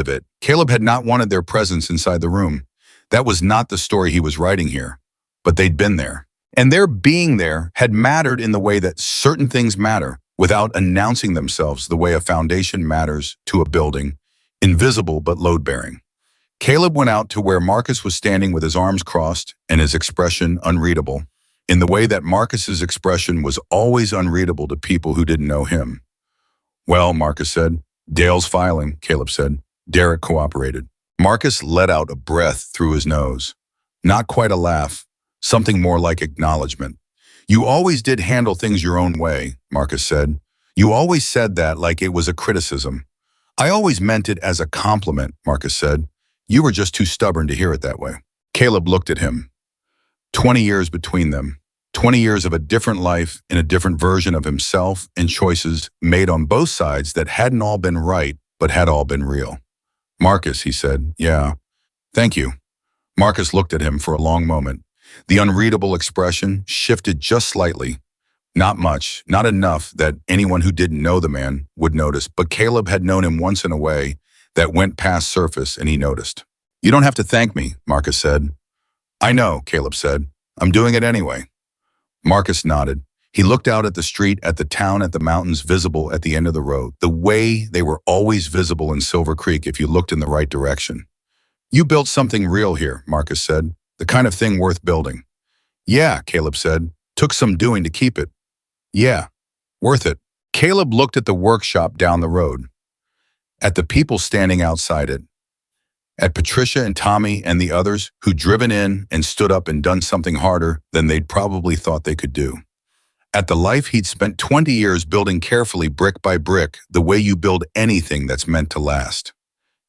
it. Caleb had not wanted their presence inside the room. That was not the story he was writing here. But they'd been there. And their being there had mattered in the way that certain things matter, without announcing themselves the way a foundation matters to a building, invisible but load-bearing. Caleb went out to where Marcus was standing with his arms crossed and his expression unreadable, in the way that Marcus's expression was always unreadable to people who didn't know him. "Well," Marcus said. "Dale's filing," Caleb said. Derek cooperated. Marcus let out a breath through his nose. Not quite a laugh, something more like acknowledgement. "You always did handle things your own way," Marcus said. "You always said that like it was a criticism." "I always meant it as a compliment," Marcus said. "You were just too stubborn to hear it that way." Caleb looked at him. 20 years between them. 20 years of a different life in a different version of himself and choices made on both sides that hadn't all been right, but had all been real. "Marcus," he said. "Yeah. Thank you." Marcus looked at him for a long moment. The unreadable expression shifted just slightly. Not much, not enough that anyone who didn't know the man would notice, but Caleb had known him once in a way that went past surface, and he noticed. "You don't have to thank me," Marcus said. "I know," Caleb said. "I'm doing it anyway." Marcus nodded. He looked out at the street, at the town, at the mountains visible at the end of the road, the way they were always visible in Silver Creek if you looked in the right direction. "You built something real here," Marcus said. "The kind of thing worth building." "Yeah," Caleb said. "Took some doing to keep it." "Yeah, worth it." Caleb looked at the workshop down the road, at the people standing outside it, at Patricia and Tommy and the others who'd driven in and stood up and done something harder than they'd probably thought they could do, at the life he'd spent 20 years building carefully, brick by brick, the way you build anything that's meant to last.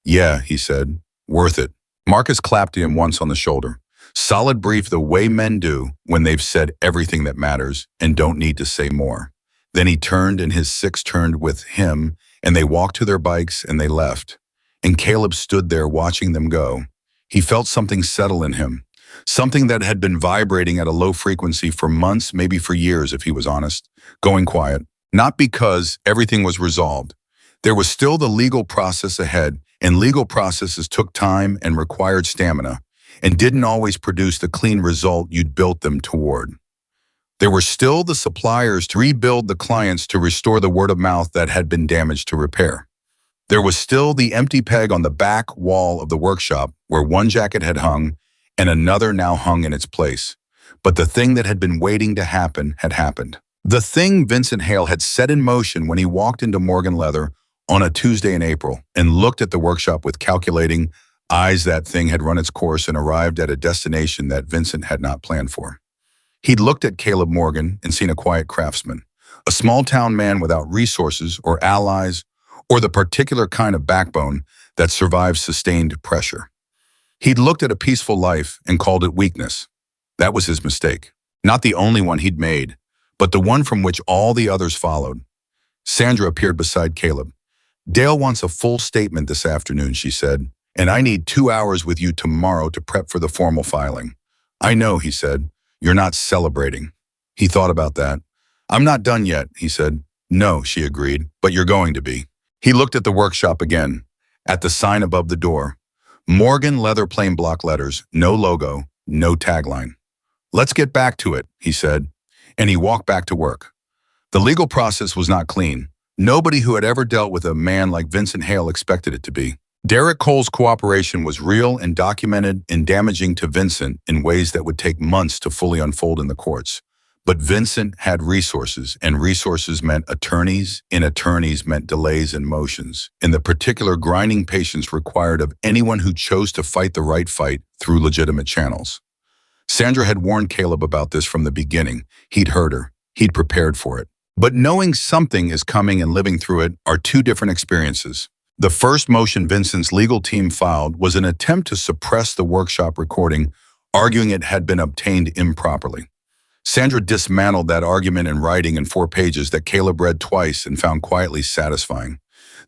"Yeah," he said, "worth it." Marcus clapped him once on the shoulder. Solid brief, the way men do when they've said everything that matters and don't need to say more. Then he turned and his 6 turned with him, and they walked to their bikes and they left. And Caleb stood there watching them go. He felt something settle in him, something that had been vibrating at a low frequency for months, maybe for years if he was honest, going quiet. Not because everything was resolved. There was still the legal process ahead, and legal processes took time and required stamina, and didn't always produce the clean result you'd built them toward. There were still the suppliers to rebuild, the clients to restore the word of mouth that had been damaged to repair. There was still the empty peg on the back wall of the workshop where one jacket had hung and another now hung in its place. But the thing that had been waiting to happen had happened. The thing Vincent Hale had set in motion when he walked into Morgan Leather on a Tuesday in April and looked at the workshop with calculating eyes. That thing had run its course and arrived at a destination that Vincent had not planned for. He'd looked at Caleb Morgan and seen a quiet craftsman, a small-town man without resources or allies or the particular kind of backbone that survives sustained pressure. He'd looked at a peaceful life and called it weakness. That was his mistake. Not the only one he'd made, but the one from which all the others followed. Sandra appeared beside Caleb. "Dale wants a full statement this afternoon," she said, "and I need 2 hours with you tomorrow to prep for the formal filing." "I know," he said. "You're not celebrating." He thought about that. "I'm not done yet," he said. "No," she agreed, "but you're going to be." He looked at the workshop again, at the sign above the door. Morgan Leather plain block letters, no logo, no tagline. "Let's get back to it," he said, and he walked back to work. The legal process was not clean. Nobody who had ever dealt with a man like Vincent Hale expected it to be. Derek Cole's cooperation was real and documented and damaging to Vincent in ways that would take months to fully unfold in the courts. But Vincent had resources, and resources meant attorneys, and attorneys meant delays and motions, and the particular grinding patience required of anyone who chose to fight the right fight through legitimate channels. Sandra had warned Caleb about this from the beginning. He'd heard her. He'd prepared for it. But knowing something is coming and living through it are two different experiences. The first motion Vincent's legal team filed was an attempt to suppress the workshop recording, arguing it had been obtained improperly. Sandra dismantled that argument in writing in 4 pages that Caleb read twice and found quietly satisfying.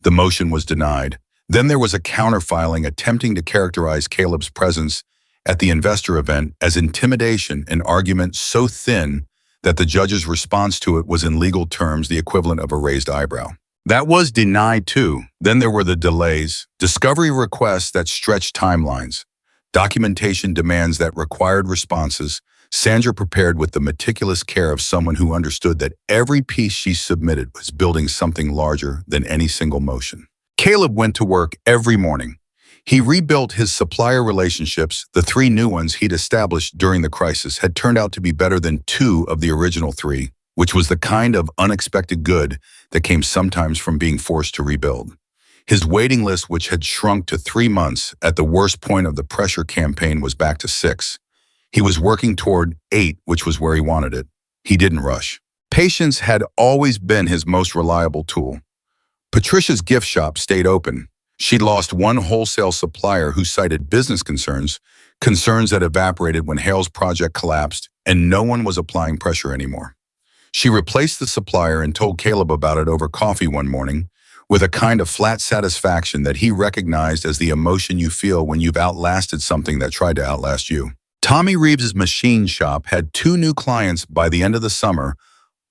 The motion was denied. Then there was a counterfiling attempting to characterize Caleb's presence at the investor event as intimidation, an argument so thin that the judge's response to it was in legal terms the equivalent of a raised eyebrow. That was denied too. Then there were the delays, discovery requests that stretched timelines, documentation demands that required responses. Sandra prepared with the meticulous care of someone who understood that every piece she submitted was building something larger than any single motion. Caleb went to work every morning. He rebuilt his supplier relationships. The 3 new ones he'd established during the crisis had turned out to be better than 2 of the original 3, which was the kind of unexpected good that came sometimes from being forced to rebuild. His waiting list, which had shrunk to 3 months at the worst point of the pressure campaign, was back to 6. He was working toward 8, which was where he wanted it. He didn't rush. Patience had always been his most reliable tool. Patricia's gift shop stayed open. She'd lost one wholesale supplier who cited business concerns that evaporated when Hale's project collapsed, and no one was applying pressure anymore. She replaced the supplier and told Caleb about it over coffee one morning, with a kind of flat satisfaction that he recognized as the emotion you feel when you've outlasted something that tried to outlast you. Tommy Reeves's machine shop had 2 new clients by the end of the summer,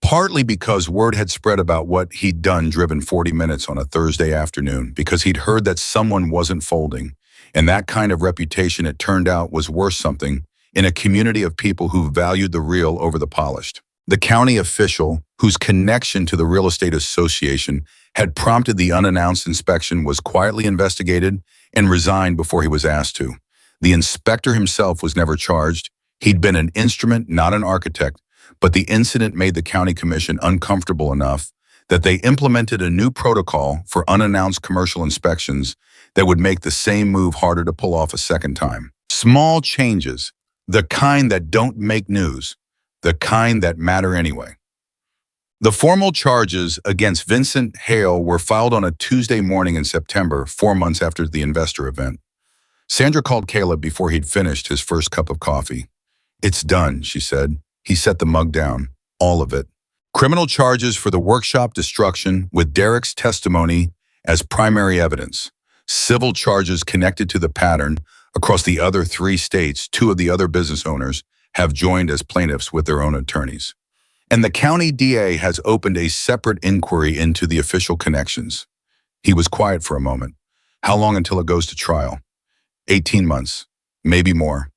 partly because word had spread about what he'd done driven 40 minutes on a Thursday afternoon, because he'd heard that someone wasn't folding. And that kind of reputation, it turned out, was worth something in a community of people who valued the real over the polished. The county official, whose connection to the real estate association had prompted the unannounced inspection, was quietly investigated and resigned before he was asked to. The inspector himself was never charged. He'd been an instrument, not an architect, but the incident made the county commission uncomfortable enough that they implemented a new protocol for unannounced commercial inspections that would make the same move harder to pull off a second time. Small changes, the kind that don't make news, the kind that matter anyway. The formal charges against Vincent Hale were filed on a Tuesday morning in September, 4 months after the investor event. Sandra called Caleb before he'd finished his first cup of coffee. "It's done," she said. He set the mug down. "All of it. Criminal charges for the workshop destruction with Derek's testimony as primary evidence. Civil charges connected to the pattern across the other 3 states. 2 of the other business owners have joined as plaintiffs with their own attorneys. And the county DA has opened a separate inquiry into the official connections." He was quiet for a moment. "How long until it goes to trial?" 18 months, maybe more.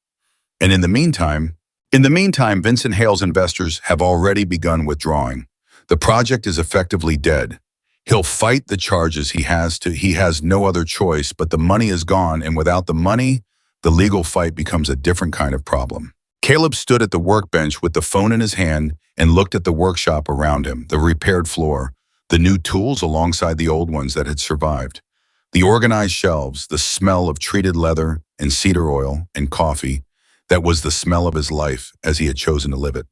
And in the meantime, Vincent Hale's investors have already begun withdrawing. The project is effectively dead. He'll fight the charges he has no other choice, but the money is gone, and without the money, the legal fight becomes a different kind of problem. Caleb stood at the workbench with the phone in his hand and looked at the workshop around him, the repaired floor, the new tools alongside the old ones that had survived, the organized shelves, the smell of treated leather and cedar oil and coffee. That was the smell of his life as he had chosen to live it.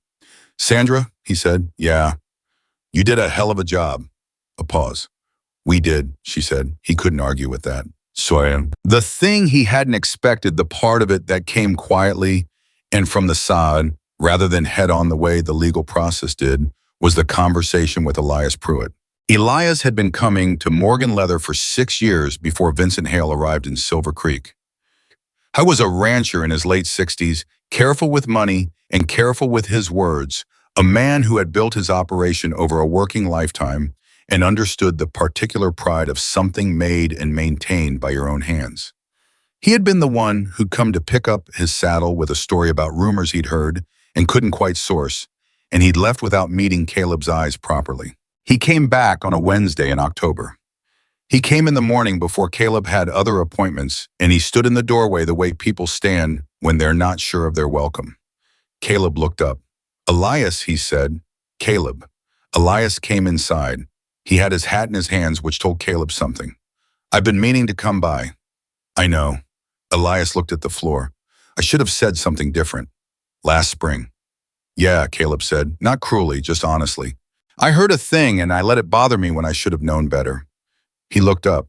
Sandra, he said, yeah, you did a hell of a job. A pause. We did, she said. He couldn't argue with that. So the thing he hadn't expected, the part of it that came quietly and from the side, rather than head on the way the legal process did, was the conversation with Elias Pruitt. Elias had been coming to Morgan Leather for 6 years before Vincent Hale arrived in Silver Creek. I was a rancher in his late 60s, careful with money and careful with his words, a man who had built his operation over a working lifetime and understood the particular pride of something made and maintained by your own hands. He had been the one who'd come to pick up his saddle with a story about rumors he'd heard and couldn't quite source, and he'd left without meeting Caleb's eyes properly. He came back on a Wednesday in October. He came in the morning before Caleb had other appointments, and he stood in the doorway the way people stand when they're not sure of their welcome. Caleb looked up. Elias, he said. Caleb. Elias came inside. He had his hat in his hands, which told Caleb something. I've been meaning to come by. I know. Elias looked at the floor. I should have said something different. Last spring. Yeah, Caleb said, not cruelly, just honestly. I heard a thing and I let it bother me when I should have known better. He looked up.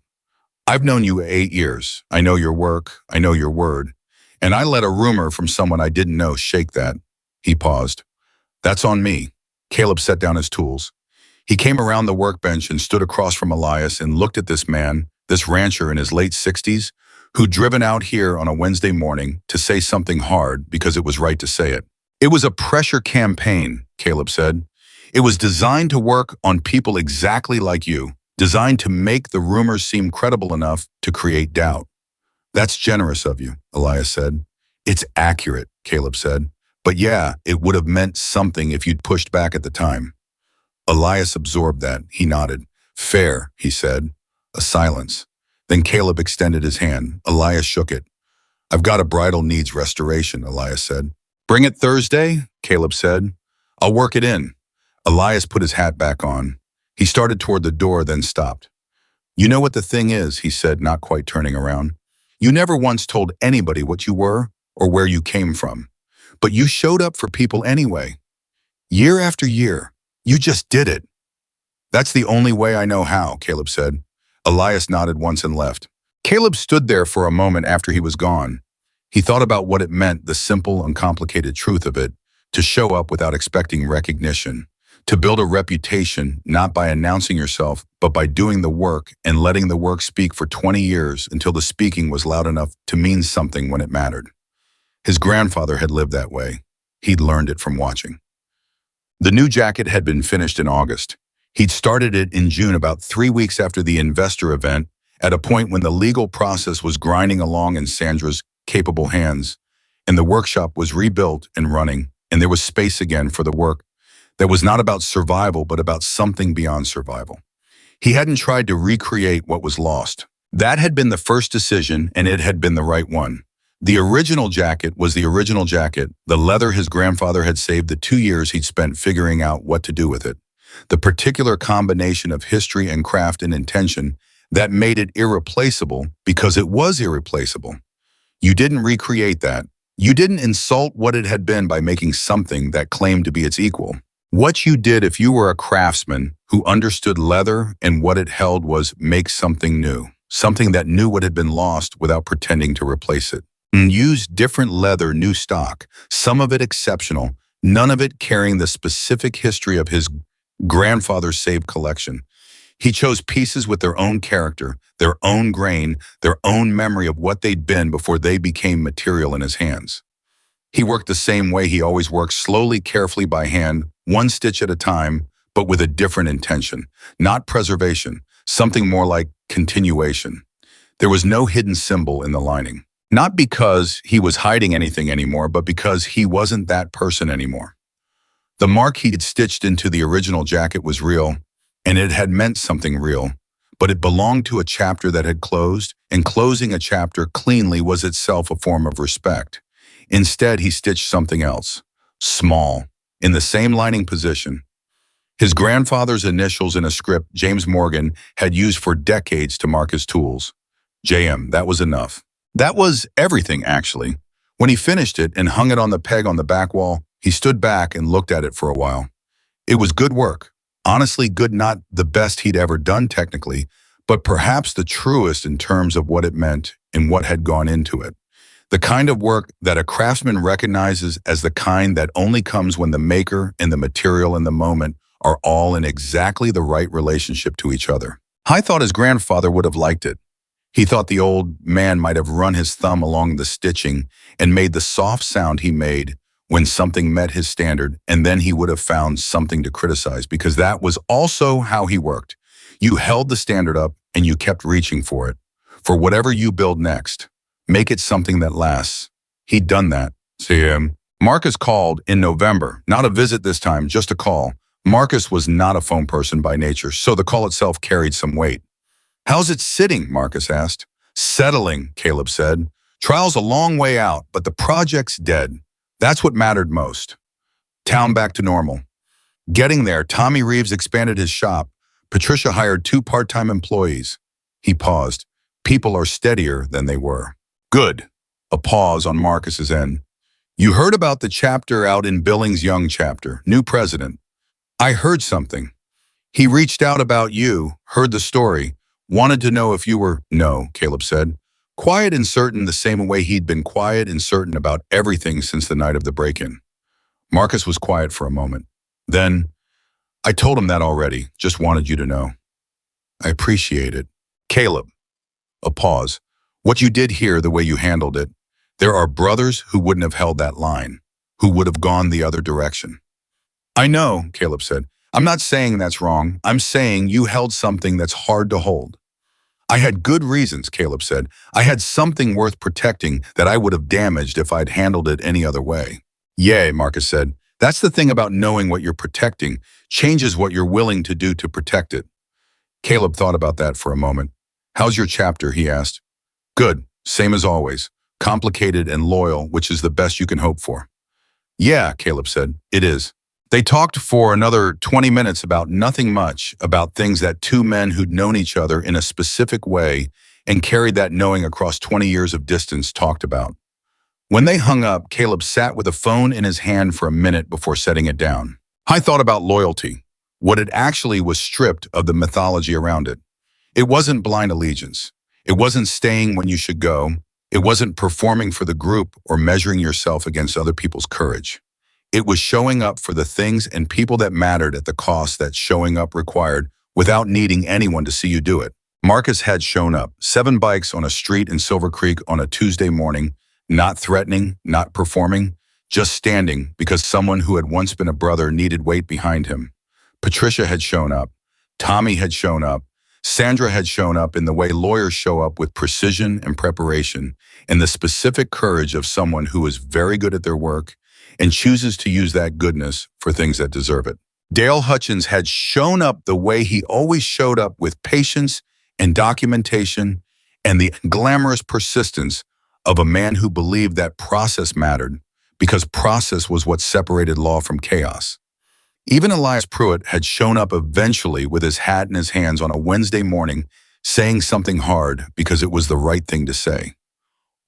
I've known you 8 years. I know your work. I know your word. And I let a rumor from someone I didn't know shake that. He paused. That's on me. Caleb set down his tools. He came around the workbench and stood across from Elias and looked at this man, this rancher in his late 60s, who'd driven out here on a Wednesday morning to say something hard because it was right to say it. It was a pressure campaign, Caleb said. It was designed to work on people exactly like you, designed to make the rumors seem credible enough to create doubt. That's generous of you, Elias said. It's accurate, Caleb said. But yeah, it would have meant something if you'd pushed back at the time. Elias absorbed that. He nodded. Fair, he said. A silence. Then Caleb extended his hand. Elias shook it. I've got a bridal needs restoration, Elias said. Bring it Thursday, Caleb said. I'll work it in. Elias put his hat back on. He started toward the door, then stopped. You know what the thing is, he said, not quite turning around. You never once told anybody what you were or where you came from. But you showed up for people anyway. Year after year. You just did it. That's the only way I know how, Caleb said. Elias nodded once and left. Caleb stood there for a moment after he was gone. He thought about what it meant, the simple, uncomplicated truth of it, to show up without expecting recognition, to build a reputation not by announcing yourself, but by doing the work and letting the work speak for 20 years until the speaking was loud enough to mean something when it mattered. His grandfather had lived that way. He'd learned it from watching. The new jacket had been finished in August. He'd started it in June, about 3 weeks after the investor event, at a point when the legal process was grinding along in Sandra's capable hands, and the workshop was rebuilt and running, and there was space again for the work that was not about survival, but about something beyond survival. He hadn't tried to recreate what was lost. That had been the first decision, and it had been the right one. The original jacket was the original jacket, the leather his grandfather had saved the 2 years he'd spent figuring out what to do with it. The particular combination of history and craft and intention that made it irreplaceable because it was irreplaceable. You didn't recreate that. You didn't insult what it had been by making something that claimed to be its equal. What you did if you were a craftsman who understood leather and what it held was make something new, something that knew what had been lost without pretending to replace it. And use different leather, new stock, some of it exceptional, none of it carrying the specific history of his grandfather's saved collection. He chose pieces with their own character, their own grain, their own memory of what they'd been before they became material in his hands. He worked the same way he always worked, slowly, carefully by hand, one stitch at a time, but with a different intention, not preservation, something more like continuation. There was no hidden symbol in the lining. Not because he was hiding anything anymore, but because he wasn't that person anymore. The mark he'd stitched into the original jacket was real, and it had meant something real, but it belonged to a chapter that had closed, and closing a chapter cleanly was itself a form of respect. Instead, he stitched something else, small, in the same lining position. His grandfather's initials in a script James Morgan had used for decades to mark his tools. JM, that was enough. That was everything, actually. When he finished it and hung it on the peg on the back wall, he stood back and looked at it for a while. It was good work. Honestly, good, not the best he'd ever done technically, but perhaps the truest in terms of what it meant and what had gone into it. The kind of work that a craftsman recognizes as the kind that only comes when the maker and the material and the moment are all in exactly the right relationship to each other. I thought his grandfather would have liked it. He thought the old man might have run his thumb along the stitching and made the soft sound he made when something met his standard, and then he would have found something to criticize, because that was also how he worked. You held the standard up and you kept reaching for it. For whatever you build next, make it something that lasts. He'd done that. See him. Marcus called in November, not a visit this time, just a call. Marcus was not a phone person by nature, so the call itself carried some weight. How's it sitting? Marcus asked. Settling, Caleb said. Trial's a long way out, but the project's dead. That's what mattered most. Town back to normal. Getting there, Tommy Reeves expanded his shop. Patricia hired 2 part-time employees. He paused. People are steadier than they were. Good. A pause on Marcus's end. You heard about the chapter out in Billings, young chapter, new president. I heard something. He reached out about you, heard the story, wanted to know if you were... No, Caleb said. Quiet and certain the same way he'd been quiet and certain about everything since the night of the break-in. Marcus was quiet for a moment. Then, I told him that already, just wanted you to know. I appreciate it. Caleb. A pause. What you did here, the way you handled it, there are brothers who wouldn't have held that line, who would have gone the other direction. I know, Caleb said. I'm not saying that's wrong. I'm saying you held something that's hard to hold. I had good reasons, Caleb said. I had something worth protecting that I would have damaged if I'd handled it any other way. Yay, Marcus said. That's the thing about knowing what you're protecting, changes what you're willing to do to protect it. Caleb thought about that for a moment. How's your chapter? He asked. Good, same as always. Complicated and loyal, which is the best you can hope for. Yeah, Caleb said, it is. They talked for another 20 minutes about nothing much, about things that 2 men who'd known each other in a specific way and carried that knowing across 20 years of distance talked about. When they hung up, Caleb sat with a phone in his hand for a minute before setting it down. I thought about loyalty, what it actually was stripped of the mythology around it. It wasn't blind allegiance. It wasn't staying when you should go. It wasn't performing for the group or measuring yourself against other people's courage. It was showing up for the things and people that mattered at the cost that showing up required without needing anyone to see you do it. Marcus had shown up, 7 bikes on a street in Silver Creek on a Tuesday morning, not threatening, not performing, just standing because someone who had once been a brother needed weight behind him. Patricia had shown up. Tommy had shown up. Sandra had shown up in the way lawyers show up, with precision and preparation and the specific courage of someone who is very good at their work and chooses to use that goodness for things that deserve it. Dale Hutchins had shown up the way he always showed up, with patience and documentation and the glamorous persistence of a man who believed that process mattered, because process was what separated law from chaos. Even Elias Pruitt had shown up eventually with his hat in his hands on a Wednesday morning, saying something hard because it was the right thing to say.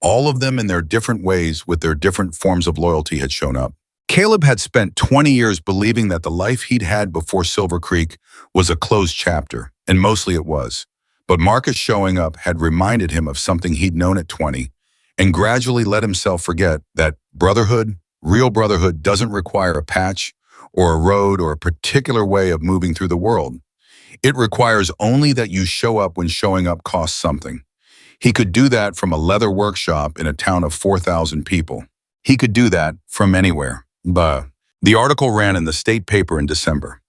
All of them in their different ways with their different forms of loyalty had shown up. Caleb had spent 20 years believing that the life he'd had before Silver Creek was a closed chapter, and mostly it was. But Marcus showing up had reminded him of something he'd known at 20, and gradually let himself forget that brotherhood, real brotherhood, doesn't require a patch or a road or a particular way of moving through the world. It requires only that you show up when showing up costs something. He could do that from a leather workshop in a town of 4,000 people. He could do that from anywhere. The article ran in the state paper in December.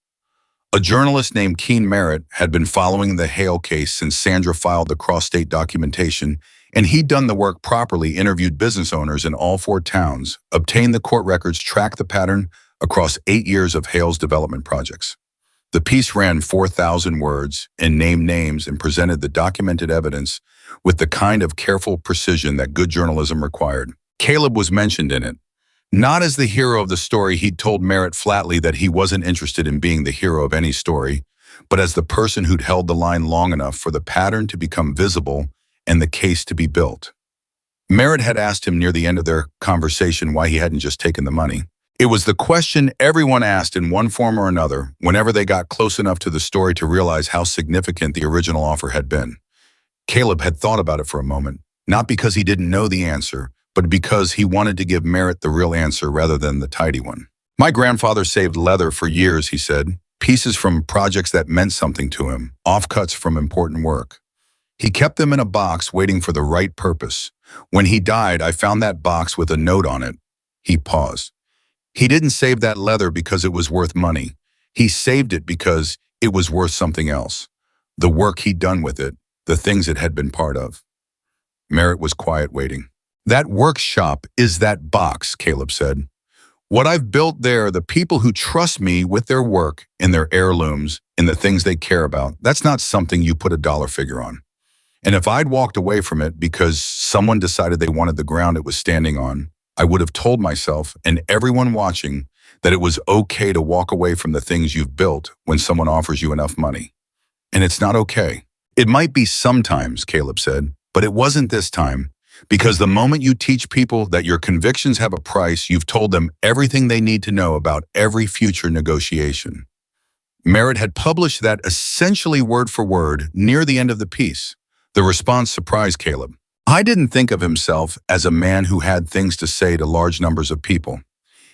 A journalist named Keen Merritt had been following the Hale case since Sandra filed the cross-state documentation, and he'd done the work properly, interviewed business owners in all 4 towns, obtained the court records, tracked the pattern across 8 years of Hale's development projects. The piece ran 4,000 words and named names and presented the documented evidence with the kind of careful precision that good journalism required. Caleb was mentioned in it. Not as the hero of the story, he'd told Merritt flatly that he wasn't interested in being the hero of any story, but as the person who'd held the line long enough for the pattern to become visible and the case to be built. Merritt had asked him near the end of their conversation why he hadn't just taken the money. It was the question everyone asked in one form or another whenever they got close enough to the story to realize how significant the original offer had been. Caleb had thought about it for a moment, not because he didn't know the answer, but because he wanted to give Merritt the real answer rather than the tidy one. My grandfather saved leather for years, he said, pieces from projects that meant something to him, offcuts from important work. He kept them in a box waiting for the right purpose. When he died, I found that box with a note on it. He paused. He didn't save that leather because it was worth money. He saved it because it was worth something else. The work he'd done with it, the things it had been part of. Merritt was quiet, waiting. That workshop is that box, Caleb said. What I've built there, the people who trust me with their work, in their heirlooms, in the things they care about, that's not something you put a dollar figure on. And if I'd walked away from it because someone decided they wanted the ground it was standing on, I would have told myself and everyone watching that it was okay to walk away from the things you've built when someone offers you enough money. And it's not okay. It might be sometimes, Caleb said, but it wasn't this time. Because the moment you teach people that your convictions have a price, you've told them everything they need to know about every future negotiation. Merritt had published that essentially word for word near the end of the piece. The response surprised Caleb. I didn't think of himself as a man who had things to say to large numbers of people.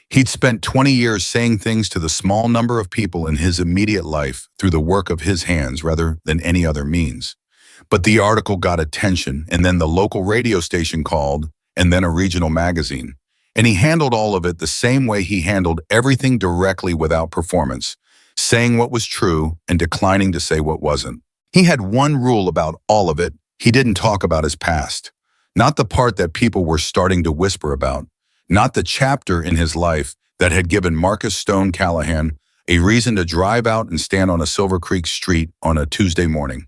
He'd spent 20 years saying things to the small number of people in his immediate life through the work of his hands rather than any other means. But the article got attention, and then the local radio station called, and then a regional magazine. And he handled all of it the same way he handled everything, directly without performance, saying what was true and declining to say what wasn't. He had one rule about all of it. He didn't talk about his past. Not the part that people were starting to whisper about. Not the chapter in his life that had given Marcus Stone Callahan a reason to drive out and stand on a Silver Creek street on a Tuesday morning.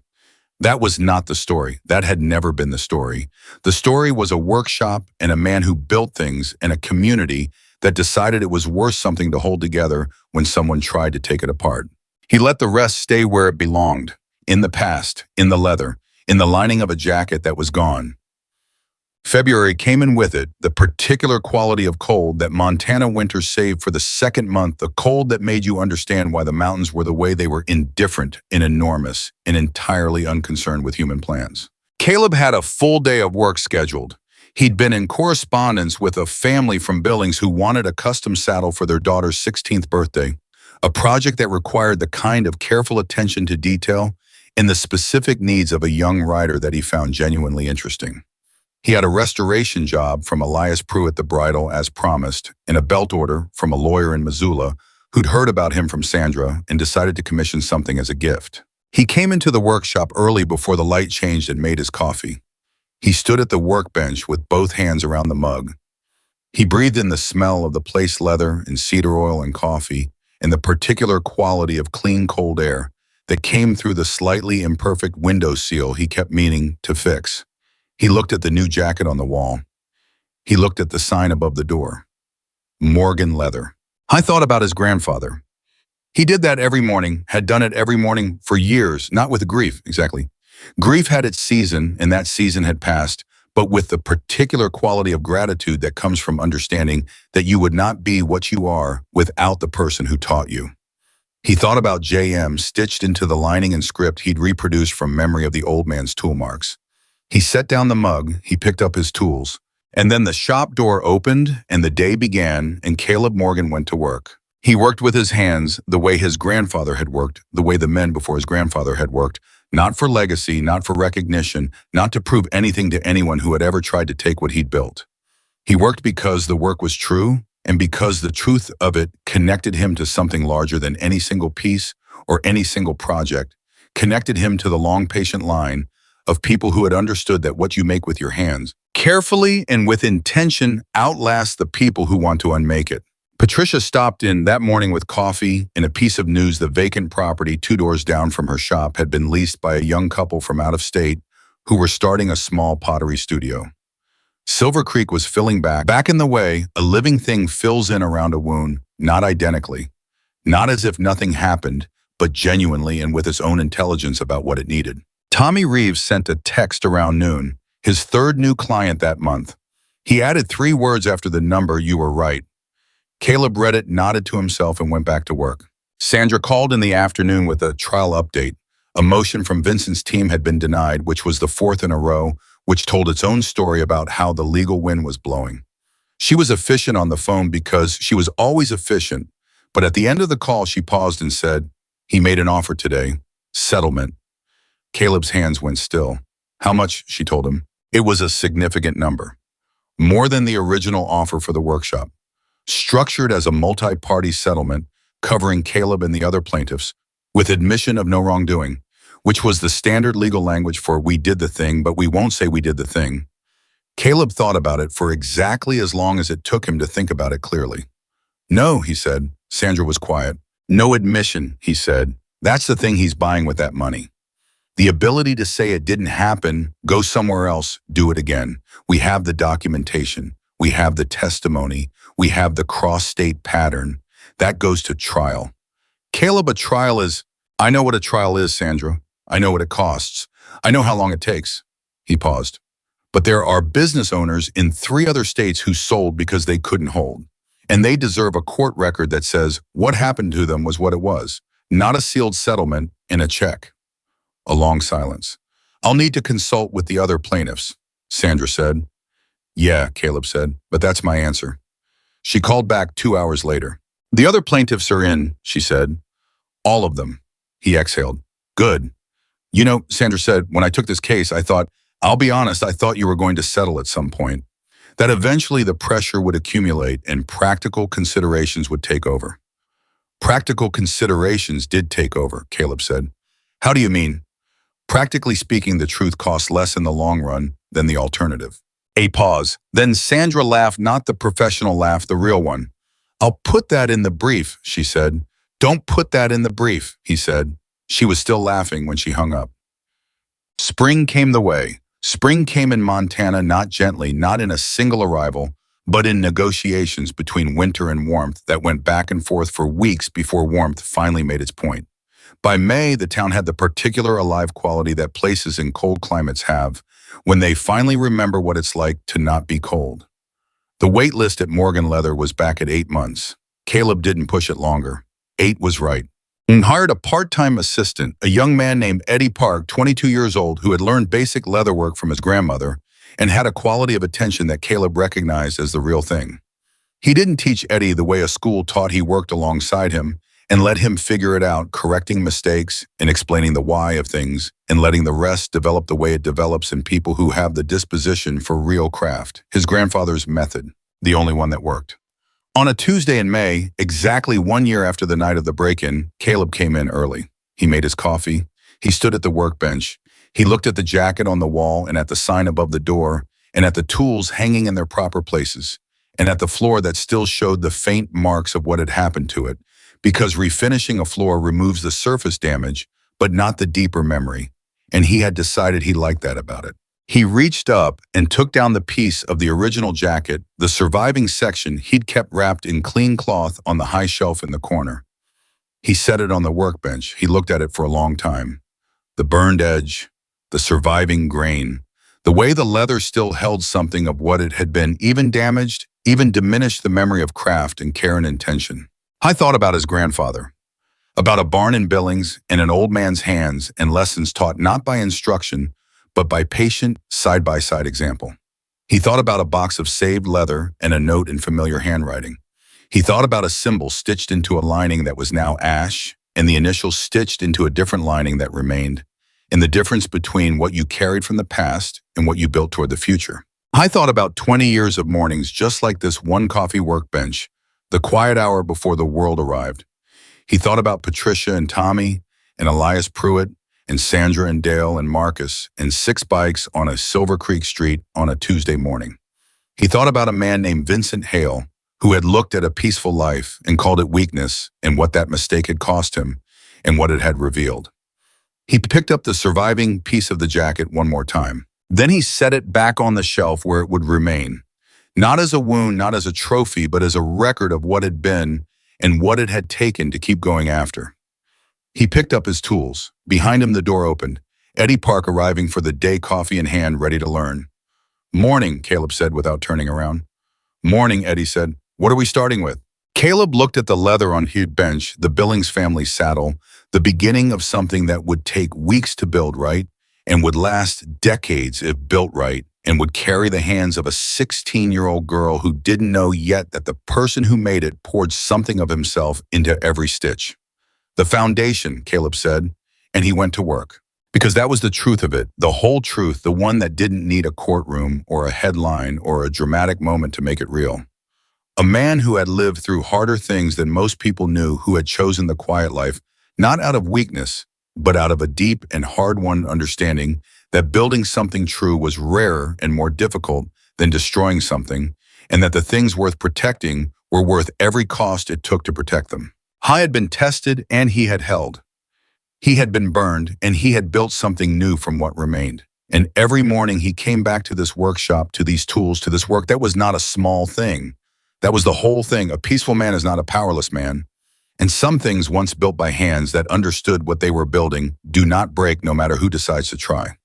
That was not the story. That had never been the story. The story was a workshop and a man who built things and a community that decided it was worth something to hold together when someone tried to take it apart. He let the rest stay where it belonged, in the past, in the leather, in the lining of a jacket that was gone. February came in with it, the particular quality of cold that Montana winter saved for the second month, the cold that made you understand why the mountains were the way they were, indifferent and enormous and entirely unconcerned with human plans. Caleb had a full day of work scheduled. He'd been in correspondence with a family from Billings who wanted a custom saddle for their daughter's 16th birthday, a project that required the kind of careful attention to detail and the specific needs of a young rider that he found genuinely interesting. He had a restoration job from Elias Pruitt the bridle as promised, and a belt order from a lawyer in Missoula who'd heard about him from Sandra and decided to commission something as a gift. He came into the workshop early before the light changed and made his coffee. He stood at the workbench with both hands around the mug. He breathed in the smell of the placed leather and cedar oil and coffee and the particular quality of clean, cold air that came through the slightly imperfect window seal he kept meaning to fix. He looked at the new jacket on the wall. He looked at the sign above the door. Morgan Leather. I thought about his grandfather. He did that every morning, had done it every morning for years, not with grief, exactly. Grief had its season, and that season had passed, but with the particular quality of gratitude that comes from understanding that you would not be what you are without the person who taught you. He thought about JM stitched into the lining and script he'd reproduced from memory of the old man's tool marks. He set down the mug, he picked up his tools, and then the shop door opened and the day began and Caleb Morgan went to work. He worked with his hands the way his grandfather had worked, the way the men before his grandfather had worked, not for legacy, not for recognition, not to prove anything to anyone who had ever tried to take what he'd built. He worked because the work was true and because the truth of it connected him to something larger than any single piece or any single project, connected him to the long, patient line of people who had understood that what you make with your hands, carefully and with intention, outlasts the people who want to unmake it. Patricia stopped in that morning with coffee and a piece of news. The vacant property 2 doors down from her shop had been leased by a young couple from out of state who were starting a small pottery studio. Silver Creek was filling back in the way a living thing fills in around a wound, not identically, not as if nothing happened, but genuinely and with its own intelligence about what it needed. Tommy Reeves sent a text around noon, his third new client that month. He added 3 words after the number, "You were right." Caleb read it, nodded to himself, and went back to work. Sandra called in the afternoon with a trial update. A motion from Vincent's team had been denied, which was the 4th in a row, which told its own story about how the legal wind was blowing. She was efficient on the phone because she was always efficient, but at the end of the call she paused and said, "He made an offer today. Settlement." Caleb's hands went still. "How much?" she told him. It was a significant number. More than the original offer for the workshop. Structured as a multi-party settlement covering Caleb and the other plaintiffs, with admission of no wrongdoing, which was the standard legal language for "we did the thing, but we won't say we did the thing." Caleb thought about it for exactly as long as it took him to think about it clearly. "No," he said. Sandra was quiet. "No admission," he said. "That's the thing he's buying with that money. The ability to say it didn't happen, go somewhere else, do it again. We have the documentation. We have the testimony. We have the cross-state pattern. That goes to trial." "Caleb, a trial is—" "I know what a trial is, Sandra. I know what it costs. I know how long it takes." He paused. "But there are business owners in 3 other states who sold because they couldn't hold. And they deserve a court record that says what happened to them was what it was, not a sealed settlement and a check." A long silence. "I'll need to consult with the other plaintiffs," Sandra said. "Yeah," Caleb said, "but that's my answer." She called back 2 hours later. "The other plaintiffs are in," she said. "All of them." He exhaled. "Good. You know," Sandra said, "when I took this case, I'll be honest, I thought you were going to settle at some point. That eventually the pressure would accumulate and practical considerations would take over." "Practical considerations did take over," Caleb said. "How do you mean?" "Practically speaking, the truth costs less in the long run than the alternative." A pause. Then Sandra laughed, not the professional laugh, the real one. "I'll put that in the brief," she said. "Don't put that in the brief," he said. She was still laughing when she hung up. Spring came the way. Spring came in Montana, not gently, not in a single arrival, but in negotiations between winter and warmth that went back and forth for weeks before warmth finally made its point. By May, the town had the particular alive quality that places in cold climates have, when they finally remember what it's like to not be cold. The wait list at Morgan Leather was back at 8 months. Caleb didn't push it longer. 8 was right. And hired a part-time assistant, a young man named Eddie Park, 22 years old, who had learned basic leather work from his grandmother and had a quality of attention that Caleb recognized as the real thing. He didn't teach Eddie the way a school taught. He worked alongside him and let him figure it out, correcting mistakes and explaining the why of things and letting the rest develop the way it develops in people who have the disposition for real craft. His grandfather's method, the only one that worked. On a Tuesday in May, exactly 1 year after the night of the break-in, Caleb came in early. He made his coffee. He stood at the workbench. He looked at the jacket on the wall and at the sign above the door and at the tools hanging in their proper places and at the floor that still showed the faint marks of what had happened to it, because refinishing a floor removes the surface damage, but not the deeper memory, and he had decided he liked that about it. He reached up and took down the piece of the original jacket, the surviving section he'd kept wrapped in clean cloth on the high shelf in the corner. He set it on the workbench. He looked at it for a long time. The burned edge, the surviving grain, the way the leather still held something of what it had been, even damaged, even diminished the memory of craft and care and intention. I thought about his grandfather, about a barn in Billings and an old man's hands and lessons taught not by instruction, but by patient, side-by-side example. He thought about a box of saved leather and a note in familiar handwriting. He thought about a symbol stitched into a lining that was now ash and the initials stitched into a different lining that remained, and the difference between what you carried from the past and what you built toward the future. I thought about 20 years of mornings just like this one coffee workbench, the quiet hour before the world arrived. He thought about Patricia and Tommy and Elias Pruitt and Sandra and Dale and Marcus and 6 bikes on a Silver Creek street on a Tuesday morning. He thought about a man named Vincent Hale who had looked at a peaceful life and called it weakness and what that mistake had cost him and what it had revealed. He picked up the surviving piece of the jacket one more time. Then he set it back on the shelf where it would remain. Not as a wound, not as a trophy, but as a record of what had been and what it had taken to keep going after. He picked up his tools. Behind him, the door opened. Eddie Park arriving for the day, coffee in hand, ready to learn. "Morning," Caleb said without turning around. "Morning," Eddie said. "What are we starting with?" Caleb looked at the leather on his bench, the Billings family saddle, the beginning of something that would take weeks to build right and would last decades if built right and would carry the hands of a 16-year-old girl who didn't know yet that the person who made it poured something of himself into every stitch. "The foundation," Caleb said, and he went to work. Because that was the truth of it, the whole truth, the one that didn't need a courtroom or a headline or a dramatic moment to make it real. A man who had lived through harder things than most people knew, who had chosen the quiet life, not out of weakness, but out of a deep and hard-won understanding that building something true was rarer and more difficult than destroying something, and that the things worth protecting were worth every cost it took to protect them. He had been tested and he had held. He had been burned, and he had built something new from what remained. And every morning he came back to this workshop, to these tools, to this work. That was not a small thing. That was the whole thing. A peaceful man is not a powerless man. And some things once built by hands that understood what they were building do not break no matter who decides to try.